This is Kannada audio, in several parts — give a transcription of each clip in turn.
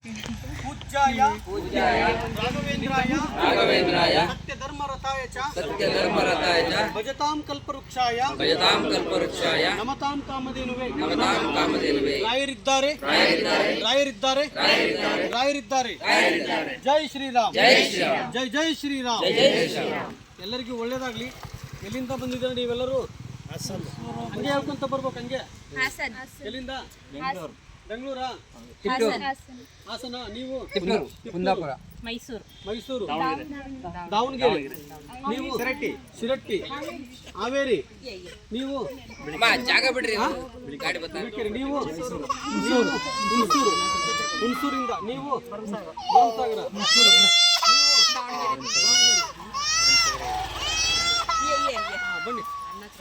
पूज्याय राघवेन्द्राय सत्यधर्मरताय च भजतां कल्पवृक्षाय नमतां कामधेनुवे ರಾಯರಿದ್ದಾರೆ ಜೈ ಶ್ರೀರಾಮ್ ಜೈ ಜೈ ಶ್ರೀರಾಮ್ ಎಲ್ಲರಿಗೂ ಒಳ್ಳೇದಾಗ್ಲಿ. ಎಲ್ಲಿಂದ ಬಂದಿದ್ದೀರಾ ನೀವೆಲ್ಲರೂ? ಹಂಗೆ ಹೇಳ್ಕೊಂತ ಬರ್ಬೇಕು. ಹಂಗೆ ಎಲ್ಲಿಂದ? ಬೆಂಗಳೂರಾ? ಹಾಸನ? ನೀವು? ಕುಂದಾಪುರ, ಮೈಸೂರು, ದಾವಣಗೆರೆ. ನೀವು? ಶಿರಟ್ಟಿ, ಹಾವೇರಿ. ನೀವು? ಜಾಗ ಬಿಡ್ರಿ, ನೀವು? ಹುಣಸೂರಿಂದ. ನೀವು? ಭರಮಸಾಗರ. ಬನ್ನಿ.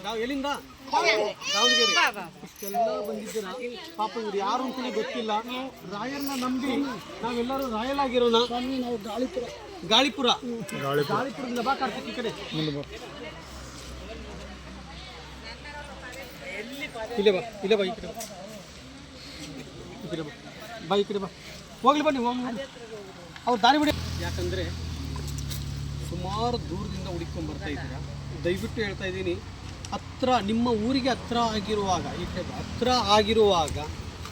ನಾವು ಎಲ್ಲಿಂದ? ದಾವಣಗೆರೆ. ಇಷ್ಟೆಲ್ಲ ಬಂದಿದ್ದೀರ. ಪಾಪ ಇವ್ರು ಯಾರು ಅಂತಲೇ ಗೊತ್ತಿಲ್ಲ. ರಾಯರ್ನ ನಂಬಿ ನಾವೆಲ್ಲರೂ ರಾಯಲಾಗಿರೋಣ. ನಾವು ಗಾಳಿಪುರದಿಂದ ಬಾ ಕಾರ್ತಿಕ್ ಈ ಕಡೆ. ಇಲ್ಲೇ ಬಾ ಈ ಕಡೆ ಬಾ. ಹೋಗ್ಲಿ ಬನ್ನಿ, ಅವ್ರು ದಾರಿ ಬಿಡಿ. ಯಾಕಂದರೆ ಸುಮಾರು ದೂರದಿಂದ ಹುಡುಕೊಂಡು ಬರ್ತಾ ಇದ್ದೀರಾ. ದಯವಿಟ್ಟು ಹೇಳ್ತಾ ಇದ್ದೀನಿ, ನಿಮ್ಮ ಊರಿಗೆ ಹತ್ರ ಆಗಿರುವಾಗ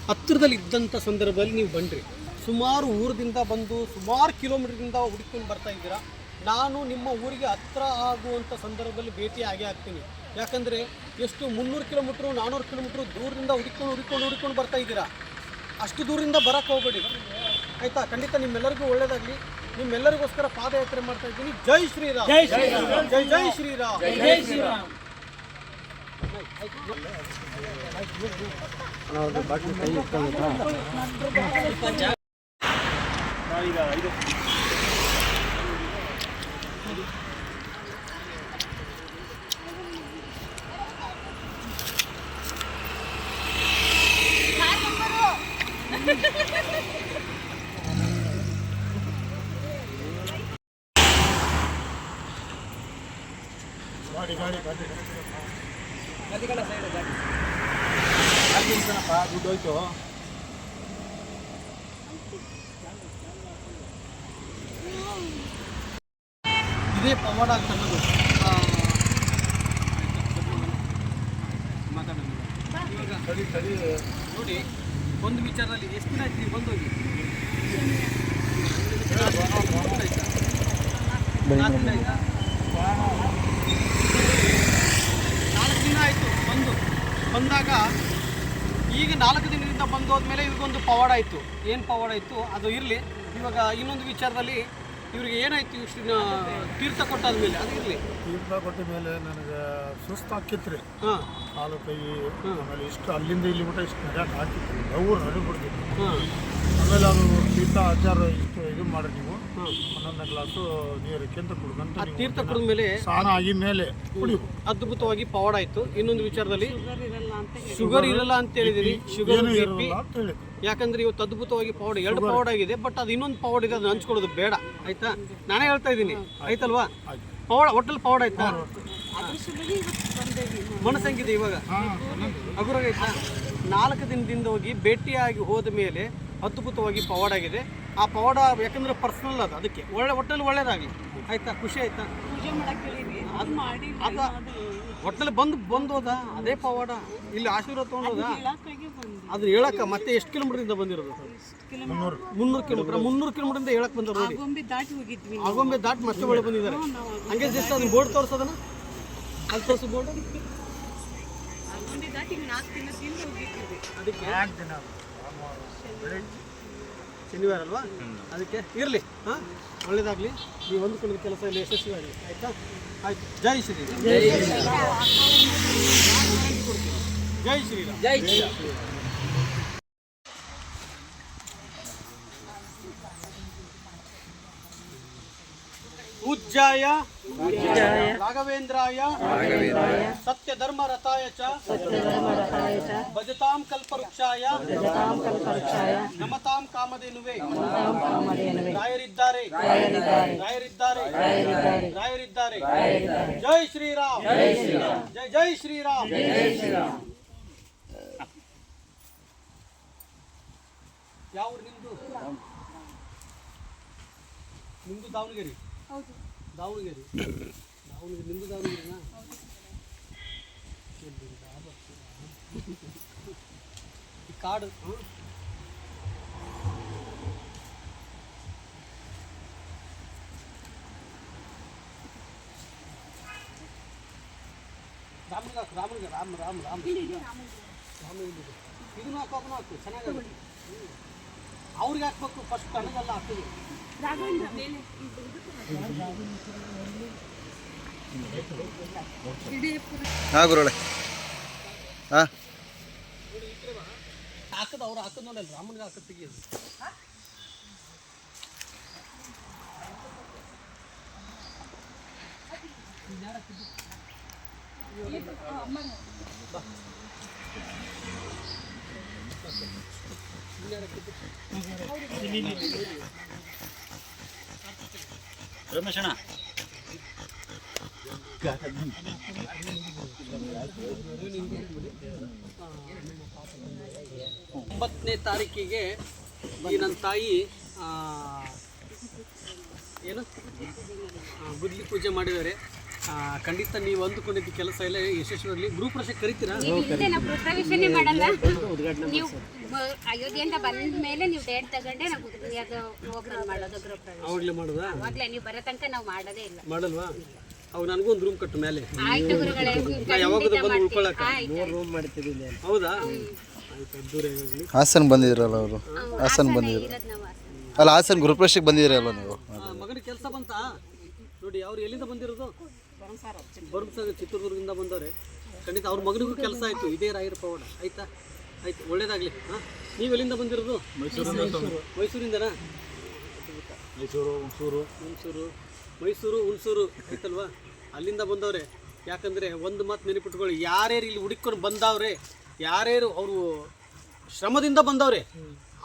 ಹತ್ತಿರದಲ್ಲಿ ಇದ್ದಂಥ ಸಂದರ್ಭದಲ್ಲಿ ನೀವು ಬನ್ನಿರಿ. ಸುಮಾರು ಊರದಿಂದ ಬಂದು ಸುಮಾರು ಕಿಲೋಮೀಟ್ರಿಂದ ಹುಡುಕೊಂಡು ಬರ್ತಾ ಇದ್ದೀರಾ. ನಾನು ನಿಮ್ಮ ಊರಿಗೆ ಹತ್ರ ಆಗುವಂಥ ಸಂದರ್ಭದಲ್ಲಿ ಭೇಟಿ ಆಗ್ತೀನಿ. ಯಾಕಂದರೆ ಎಷ್ಟು 300 ಕಿಲೋಮೀಟ್ರು 400 ಕಿಲೋಮೀಟ್ರು ದೂರದಿಂದ ಹುಡುಕೊಂಡು ಬರ್ತಾ ಇದ್ದೀರಾ. ಅಷ್ಟು ದೂರದಿಂದ ಬರೋಕ್ಕೆ ಹೋಗಬೇಡಿ, ಆಯಿತಾ? ಖಂಡಿತ ನಿಮ್ಮೆಲ್ಲರಿಗೂ ಒಳ್ಳೆಯದಾಗಲಿ. ನಿಮ್ಮೆಲ್ಲರಿಗೋಸ್ಕರ ಪಾದಯಾತ್ರೆ ಮಾಡ್ತಾ ಇದ್ದೀನಿ. ಜೈ ಶ್ರೀರಾಮ್, ಜೈ ಜೈ ಶ್ರೀರಾಮ್, ಜೈ ಶ್ರೀರಾಮ್. ದುಡ್ಡು ಹೋಯ್ತು. ಇದೇ ಪವಾಡ ಆಗ್ತನ್ನೋದು. ನೋಡಿ, ಒಂದು ವಿಚಾರದಲ್ಲಿ ಎಷ್ಟು ದಿನ ಆಯ್ತು ನೀವು ಬಂದೋಗಿ? 4 ದಿನ ಆಯಿತು ಬಂದಾಗ. ಈಗ 4 ದಿನದಿಂದ ಬಂದೋದ್ಮೇಲೆ ಇವ್ರಿಗೊಂದು ಪವಾಡ ಆಯಿತು. ಏನು ಪವಾಡ ಆಯಿತು ಅದು ಇರಲಿ. ಇವಾಗ ಇನ್ನೊಂದು ವಿಚಾರದಲ್ಲಿ ಇವ್ರಿಗೆ ಏನಾಯ್ತು? ಇಷ್ಟು ತೀರ್ಥ ಕೊಟ್ಟಾದ್ಮೇಲೆ ಅದು ಇರಲಿ. ತೀರ್ಥ ಕೊಟ್ಟ ಮೇಲೆ ನನಗೆ ಸುಸ್ತಾಕಿತ್ತು ರೀ. ಕಾಲು ಕೈ ಆಮೇಲೆ ಇಷ್ಟು ಅಲ್ಲಿಂದ ಇಲ್ಲಿ ಬಿಟ್ಟು ಇಷ್ಟು ನಡೆಯಕ್ಕೆ ಹಾಕಿತ್ತು. ಅವ್ರು ನಡಿಬಿಡ್ತಿತ್ತು. ಆಮೇಲೆ ಅದು ತೀರ್ಥ ಆಚಾರ ಇಷ್ಟು ಇದು ಮಾಡಿ ನೀವು 11 ಗ್ಲಾಸು ನೀರಕ್ಕೆ ಅಂತ ಕುಡ್ಕಂತ ತೀರ್ಥ ಕುಡಿದ ಮೇಲೆ ಸ್ನಾನ ಆಗಿದ ಮೇಲೆ ಕುಡಿವು. ಅದ್ಭುತವಾಗಿ ಪವಾಡ ಆಯಿತು. ಇನ್ನೊಂದು ವಿಚಾರದಲ್ಲಿ ಶುಗರ್ ಇರಲ್ಲ ಅಂತ ಹೇಳಿದಿರಿ. ಶುಗರ್ ಇರಲ್ಲ ಅಂತ ಹೇಳಿದ್ರು. ಯಾಕಂದ್ರೆ ಇವತ್ತು ಅದ್ಭುತವಾಗಿ ಪವಾಡ 2 ಪವಾಡ ಆಗಿದೆ. ಬಟ್ ಅದು ಇನ್ನೊಂದು ಪವಾಡ ಇದೆ, ಅದನ್ನ ಹಂಚ್ಕೊಳ್ಳೋದು ಬೇಡ, ಆಯ್ತಾ? ನಾನೇ ಹೇಳ್ತಾ ಇದ್ದೀನಿ, ಆಯ್ತಲ್ವಾ? ಪವಾಡ ಒಟ್ಟಲ್ಲಿ ಪವಾಡ ಆಯ್ತಾ? ಮನಸ್ಸಂಗಿದೆ ಇವಾಗ ಹಗುರಾಗೈತಾ? 4 ದಿನದಿಂದ ಹೋಗಿ ಭೇಟಿಯಾಗಿ ಹೋದ ಮೇಲೆ ಅದ್ಭುತವಾಗಿ ಪವಾಡ ಆಗಿದೆ. ಆ ಪವಾಡ ಯಾಕಂದ್ರೆ ಪರ್ಸನಲ್ ಅದು, ಅದಕ್ಕೆ ಒಟ್ಟಲ್ಲಿ ಒಳ್ಳೇದಾಗಲಿ, ಆಯ್ತಾ? ಖುಷಿ ಆಯ್ತಾ? ಅದ ಒಟ್ಟಲ್ಲಿ ಬಂದು ಹೋದ ಅದೇ ಪವಾಡ. ಇಲ್ಲಿ ಆಶೀರ್ವಾದ ತೊಗೊಂಡೋದ. ಅದನ್ನ ಹೇಳಕ್ಕ ಮತ್ತೆ ಎಷ್ಟು ಕಿಲೋಮೀಟರ್ ಬಂದಿರೋದು? 300 ಕಿಲೋಮೀಟರ್. 300 ಕಿಲೋಮೀಟರ್ ಹೇಳಕ್ ಬಂದ್ರು ನೋಡಿ. ಆಗೊಂಬೆ ದಾಟಿ ಮತ್ತೆ ಒಳ್ಳೆ ಬಂದಿದ್ದಾರೆ. ಹಂಗೆ ಜಸ್ಟ್ ಅದನ್ನ ಬೋರ್ಡ್ ತೋರಿಸೋದನ್ನ ಅಲ್ಲಿ ತೋರಿಸು ಬೋರ್ಡ್. ಅದಕ್ಕೆ ಶನಿವಾರ ಅಲ್ವಾ? ಅದಕ್ಕೆ ಇರಲಿ. ಒಳ್ಳೇದಾಗಲಿ. ನೀವು ಹೊಂದ್ಕೊಂಡಿದ್ದ ಕೆಲಸ ಇಲ್ಲಿ ಯಶಸ್ವಿಯಾಗಲಿ, ಆಯಿತಾ? ಆಯ್ತು. ಜೈ ಶ್ರೀರಾಮ್, ಜೈ ಶ್ರೀರಾಮ್, ಜೈ ಶ್ರೀರಾಮ್. पूज्याय राघवेन्द्राय सत्यधर्मरताय च भजतां कल्पवृक्षाय नमतां कामधेनुवे रायरिद्दारे जय श्रीराम, जय जय श्रीराम. ಯಾವ ನಿಮ್ದು? ನಿಮ್ಮದು ದಾವಣಗೆರೆ? ಹೌದು. ದಾವಣಗೆರೆ ನಿಮ್ಮದು ದಾವಣಗೆರೆನಾ? ಈ ಕಾರ್ಡ್ ರಾಮ್ ಇದನ್ನು ಹಾಕು ಚೆನ್ನಾಗಿ ಅವ್ರಿಗೆ ಹಾಕ್ಬೇಕು ಫಸ್ಟ್, ನನಗೆಲ್ಲ ಹಾಕ್ತೀವಿ. ಹಾಂ ಗುರುಳೆ ಹಾಂ ಹಾಕದ ಅವ್ರು ಹಾಕದ್ ನೋಡಲ್ಲ, ರಾಮನಿಗೆ ಹಾಕದ್ ತೆಗಿಯೋದು. ರಮೇಶಣ್ಣ 9ನೇ ತಾರೀಕಿಗೆ ಈ ನನ್ನ ತಾಯಿ ಏನು ಗುದ್ಲಿ ಪೂಜೆ ಮಾಡಿದ್ದಾರೆ. ಖಂಡಿತ ನೀವು ಅಂದುಕೊಂಡಿದ್ದ ಕೆಲಸ ಎಲ್ಲ ಯಶಸ್ವಿಯಾಗಲಿ. ಗೃಹಪ್ರವೇಶ ಕರಿತೀರಾ? ನಾವು ಗೃಹಪ್ರವೇಶನೇ ಮಾಡಲ್ಲ. ನೀವು ಅಯೋಧ್ಯೆಯಿಂದ ಬಂದ ಮೇಲೆ ನೀವು ಡೇಟ್ ತಗೊಂಡೆ ನಾವು ಪ್ರೋಗ್ರಾಮ್ ಮಾಡೋದು ಗೃಹಪ್ರವೇಶ. ಅವಾಗಲೇ ಮಾಡೋದಾ? ಅವಾಗಲೇ ನೀವು ಬರೋ ತನಕ ನಾವು ಮಾಡೋದೇ ಇಲ್ಲ. ಮಾಡಲ್ವಾ? ಅವಾಗ ನನಗೂ ಒಂದು ರೂಮ್ ಕಟ್ಟು ಮೇಲೆ. ಆಯ್ತು ಗುರುಗಳೇ, ಯಾವಾಗಲೂ ಬಂದು ಉಳ್ಕೊಳ್ಳೋಕೆ ರೂಮ್ ಮಾಡ್ತೀವಿ. ಹೌದಾ? ಆಯ್ತು, ಅದ್ದೂರಿಯಾಗಲಿ. ಹಾಸನ ಬಂದಿದ್ರಲ್ಲ ಅವರು? ಹಾಸನ ಬಂದಿದ್ರು ಅಲ್ಲ, ಹಾಸನ ಗೃಹಪ್ರವೇಶಕ್ಕೆ ಬಂದಿದ್ರಲ್ಲ ನೀವು? ಮಗನಿಗೆ ಕೆಲಸ ಬಂತಾ ನೋಡಿ. ಅವ್ರು ಎಲ್ಲಿಂದ ಬಂದಿರೋದು? ಬರುಸಾಗರ, ಚಿತ್ರದುರ್ಗದಿಂದ ಬಂದವ್ರೆ. ಖಂಡಿತ ಅವ್ರ ಮಗನಿಗೂ ಕೆಲಸ ಆಯಿತು. ಇದೇ ರಾಯರ ಪವಾಡ. ಆಯ್ತಾ? ಆಯ್ತು, ಒಳ್ಳೇದಾಗಲಿ. ಹಾಂ, ನೀವು ಎಲ್ಲಿಂದ ಬಂದಿರೋದು? ಮೈಸೂರಿಂದನಾ? ಮೈಸೂರು ಹುಣಸೂರು ಆಯ್ತಲ್ವಾ? ಅಲ್ಲಿಂದ ಬಂದವ್ರೆ. ಯಾಕಂದರೆ ಒಂದು ಮಾತು ನೆನಪಿಟ್ಕೊಳ್ಳಿ, ಯಾರ್ಯಾರು ಇಲ್ಲಿ ಹುಡುಕೊಂಡು ಬಂದವ್ರೆ, ಯಾರ್ಯಾರು ಅವರು ಶ್ರಮದಿಂದ ಬಂದವ್ರೆ,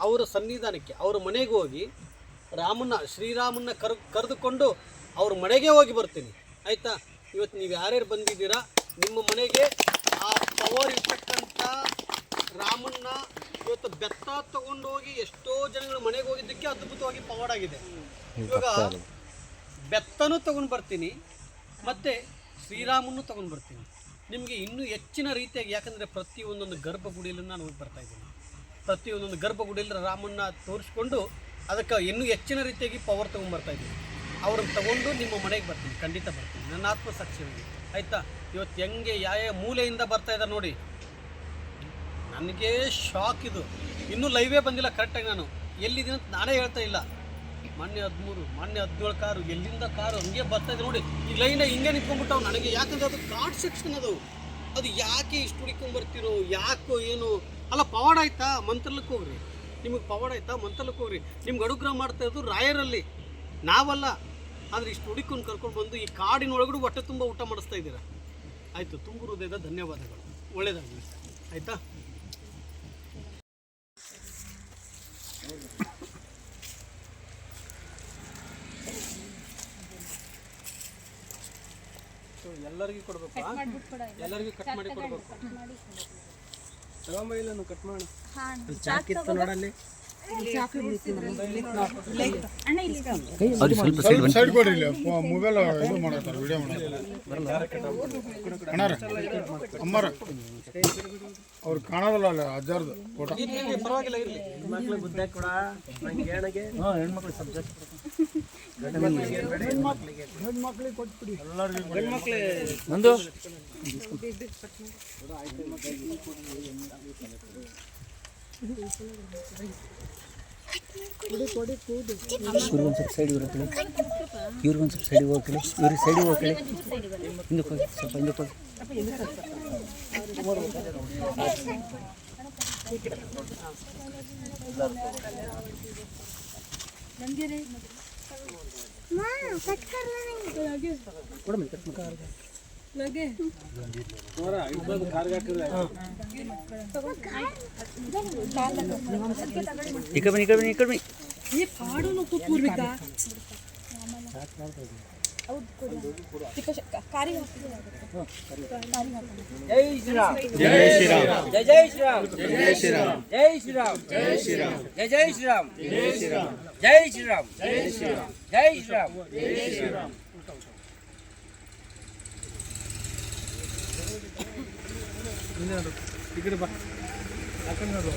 ಅವರ ಸನ್ನಿಧಾನಕ್ಕೆ ಅವರ ಮನೆಗೆ ಹೋಗಿ ಶ್ರೀರಾಮನ್ನ ಕರೆದುಕೊಂಡು ಅವ್ರ ಮನೆಗೆ ಹೋಗಿ ಬರ್ತೀನಿ. ಆಯಿತಾ? ಇವತ್ತು ನೀವು ಯಾರ್ಯಾರು ಬಂದಿದ್ದೀರಾ, ನಿಮ್ಮ ಮನೆಗೆ ಆ ಪವರ್ ಇರ್ತಕ್ಕಂಥ ರಾಮನ್ನ ಇವತ್ತು ಬೆತ್ತ ತಗೊಂಡು ಹೋಗಿ ಎಷ್ಟೋ ಜನಗಳ ಮನೆಗೆ ಹೋಗಿದ್ದಕ್ಕೆ ಅದ್ಭುತವಾಗಿ ಪವರ್ ಆಗಿದೆ. ಇವಾಗ ಬೆತ್ತನೂ ತೊಗೊಂಡು ಬರ್ತೀನಿ, ಮತ್ತು ಶ್ರೀರಾಮನ್ನು ತೊಗೊಂಡು ಬರ್ತೀನಿ. ನಿಮಗೆ ಇನ್ನೂ ಹೆಚ್ಚಿನ ರೀತಿಯಾಗಿ, ಯಾಕಂದರೆ ಪ್ರತಿಯೊಂದೊಂದು ಗರ್ಭಗುಡಿಯಲ್ಲೂ ನಾನು ಹೋಗಿ ಬರ್ತಾಯಿದ್ದೀನಿ. ಪ್ರತಿಯೊಂದೊಂದು ಗರ್ಭಗುಡಿಯಲ್ಲಿ ರಾಮನ್ನ ತೋರಿಸ್ಕೊಂಡು ಅದಕ್ಕೆ ಇನ್ನೂ ಹೆಚ್ಚಿನ ರೀತಿಯಾಗಿ ಪವರ್ ತೊಗೊಂಡ್ಬರ್ತಾಯಿದ್ದೀನಿ. ಅವ್ರನ್ನ ತಗೊಂಡು ನಿಮ್ಮ ಮನೆಗೆ ಬರ್ತೀನಿ, ಖಂಡಿತ ಬರ್ತೀನಿ, ನನ್ನ ಆತ್ಮಸಾಕ್ಷಿಯಾಗಿ. ಆಯಿತಾ? ಇವತ್ತು ಹೆಂಗೆ ಯಾವ ಮೂಲೆಯಿಂದ ಬರ್ತಾಯಿದ್ದಾರೆ ನೋಡಿ, ನನಗೆ ಶಾಕ್ ಇದು. ಇನ್ನೂ ಲೈವೇ ಬಂದಿಲ್ಲ ಕರೆಕ್ಟಾಗಿ. ನಾನು ಎಲ್ಲಿದ್ದೀನಿ ಅಂತ ನಾನೇ ಹೇಳ್ತಾ ಇಲ್ಲ. ಮೊನ್ನೆ 13, ಮೊನ್ನೆ 17 ಕಾರು, ಎಲ್ಲಿಂದ ಕಾರು ಹಂಗೆ ಬರ್ತಾಯಿದೆ ನೋಡಿ. ಈ ಲೈನ ಹಿಂಗೆ ನಿಂತ್ಕೊಂಡ್ಬಿಟ್ಟವು ನನಗೆ. ಯಾಕಂದರೆ ಅದು ಘಾಟ್ ಸೆಕ್ಷನ್ ಅದು ಯಾಕೆ ಇಷ್ಟು ಹುಡ್ಕೊಂಬರ್ತಿರೋ, ಯಾಕೋ ಏನು ಅಲ್ಲ. ಪವಾಡ ಆಯ್ತಾ? ಮಂತ್ರಲಕ್ಕೆ ಹೋಗ್ರಿ. ನಿಮಗೆ ಪವಾಡ ಆಯ್ತಾ? ಮಂತ್ರಲಕ್ಕೆ ಹೋಗ್ರಿ. ನಿಮ್ಗೆ ಅನುಗ್ರಹ ಮಾಡ್ತಾ ಇರೋದು ರಾಯರಲ್ಲಿ, ನಾವಲ್ಲ. ಆದರೆ ಇಷ್ಟು ಹುಡುಕೊಂಡು ಕರ್ಕೊಂಡು ಬಂದು ಈ ಕಾಡಿನೊಳಗಡೆ ಹೊಟ್ಟೆ ತುಂಬ ಊಟ ಮಾಡಿಸ್ತಾ ಇದ್ದೀರಾ. ಆಯಿತು, ತುಂಬ ಹೃದಯದ ಧನ್ಯವಾದಗಳು. ಒಳ್ಳೆಯದಾಗಲಿ. ಆಯಿತಾ? ಎಲ್ಲರಿಗೂ ಕೊಡ್ಬೇಕು. ಎಲ್ಲರಿಗೂ ಕಟ್ ಮಾಡಿ ಕೊಡ್ಬೇಕು. ಕಟ್ ಮಾಡಿ ಚಾಕಿತ್ತು ನೋಡಲ್ಲಿ. ಸೈಡ್ ಕೊಡ್ರಿ, ಇಲ್ಲಿ ಮೊಬೈಲ್ ಇದು ಮಾಡತ್ತಾರೆ, ವಿಡಿಯೋ ಮಾಡತ್ತಾರೆ. ಅಣ್ಣಾರ ಅಮ್ಮಾರ ಅವ್ರು ಕಾಣೋದಲ್ಲ ಅಲ್ಲ ಅಜ್ಜಾರ್ದು ಫೋಟೋ. ಪರವಾಗಿಲ್ಲ, ಇರಲಿ. ಹೆಣ್ಮಕ್ಳು ಬುದ್ಧಿ ಕೂಡ ಹೆಣ್ಮಕ್ಳು ಸಬ್ಜೆಕ್ಟ್ ಹೆಣ್ಮಕ್ಳಿಗೆ ಕೊಟ್ಬಿಡಿ. ಹೆಣ್ಮಕ್ಳು ನಂದು ಇವ್ರಿಗೊಂದು ಸ್ವಲ್ಪ ಸೈಡ್ ಇರುತ್ತೆ, ಇವ್ರಿಗೊಂದು ಸ್ವಲ್ಪ ಸೈಡಿಗೆ ಹೋಗ್ಕೊಳ್ಳಿ, ಇವ್ರಿಗೆ ಸೈಡಿಗೆ ಹೋಗ್ಕೊಳ್ಳಿ. ಹಿಂದಕ್ಕೆ ಹೋಗಿ, ಸ್ವಲ್ಪ ಹಿಂದಕ್ಕೆ ಹೋಗಿ. ಈ ಕಡೆ ಬನ್ನಿ. ಜೈ ಶ್ರೀರಾಮ್ ಜೈ ಶ್ರೀರಾಮ್ ಜೈ ಜೈ ಶ್ರೀರಾಮ್ ಜೈ ಶ್ರೀರಾಮ್ ಜೈ ಶ್ರೀರಾಮ್ ಜೈ ಶ್ರೀರಾಮ್ ಜೈ ಜೈ ಶ್ರೀರಾಮ್ ಜೈ ಶ್ರೀರಾಮ್ ಜೈ ಶ್ರೀರಾಮ್ ಜೈ ಶ್ರೀರಾಮ್ ಜೈ ಶ್ರೀರಾಮ್ ಜೈ ಶ್ರೀರಾಮ್. ಈ ಕಡೆ ಬಾ ಯಾಕಂದ್ರೆ ನೋಡು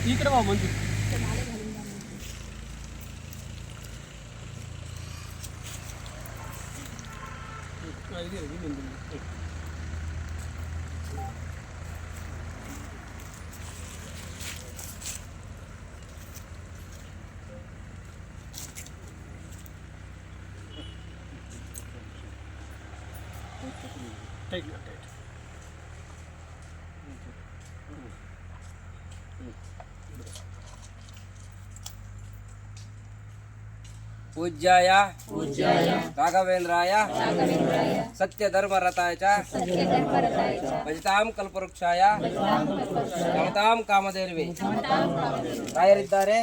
ಈ ಕಡೆ ಬಾ ಮಂಜು. Tight tight. पूज्याय राघवेन्द्राय सत्यधर्मरताय च भजतां कल्पवृक्षाय नमतां कामधेनुवे. ರಾಯರಿದ್ದಾರೆ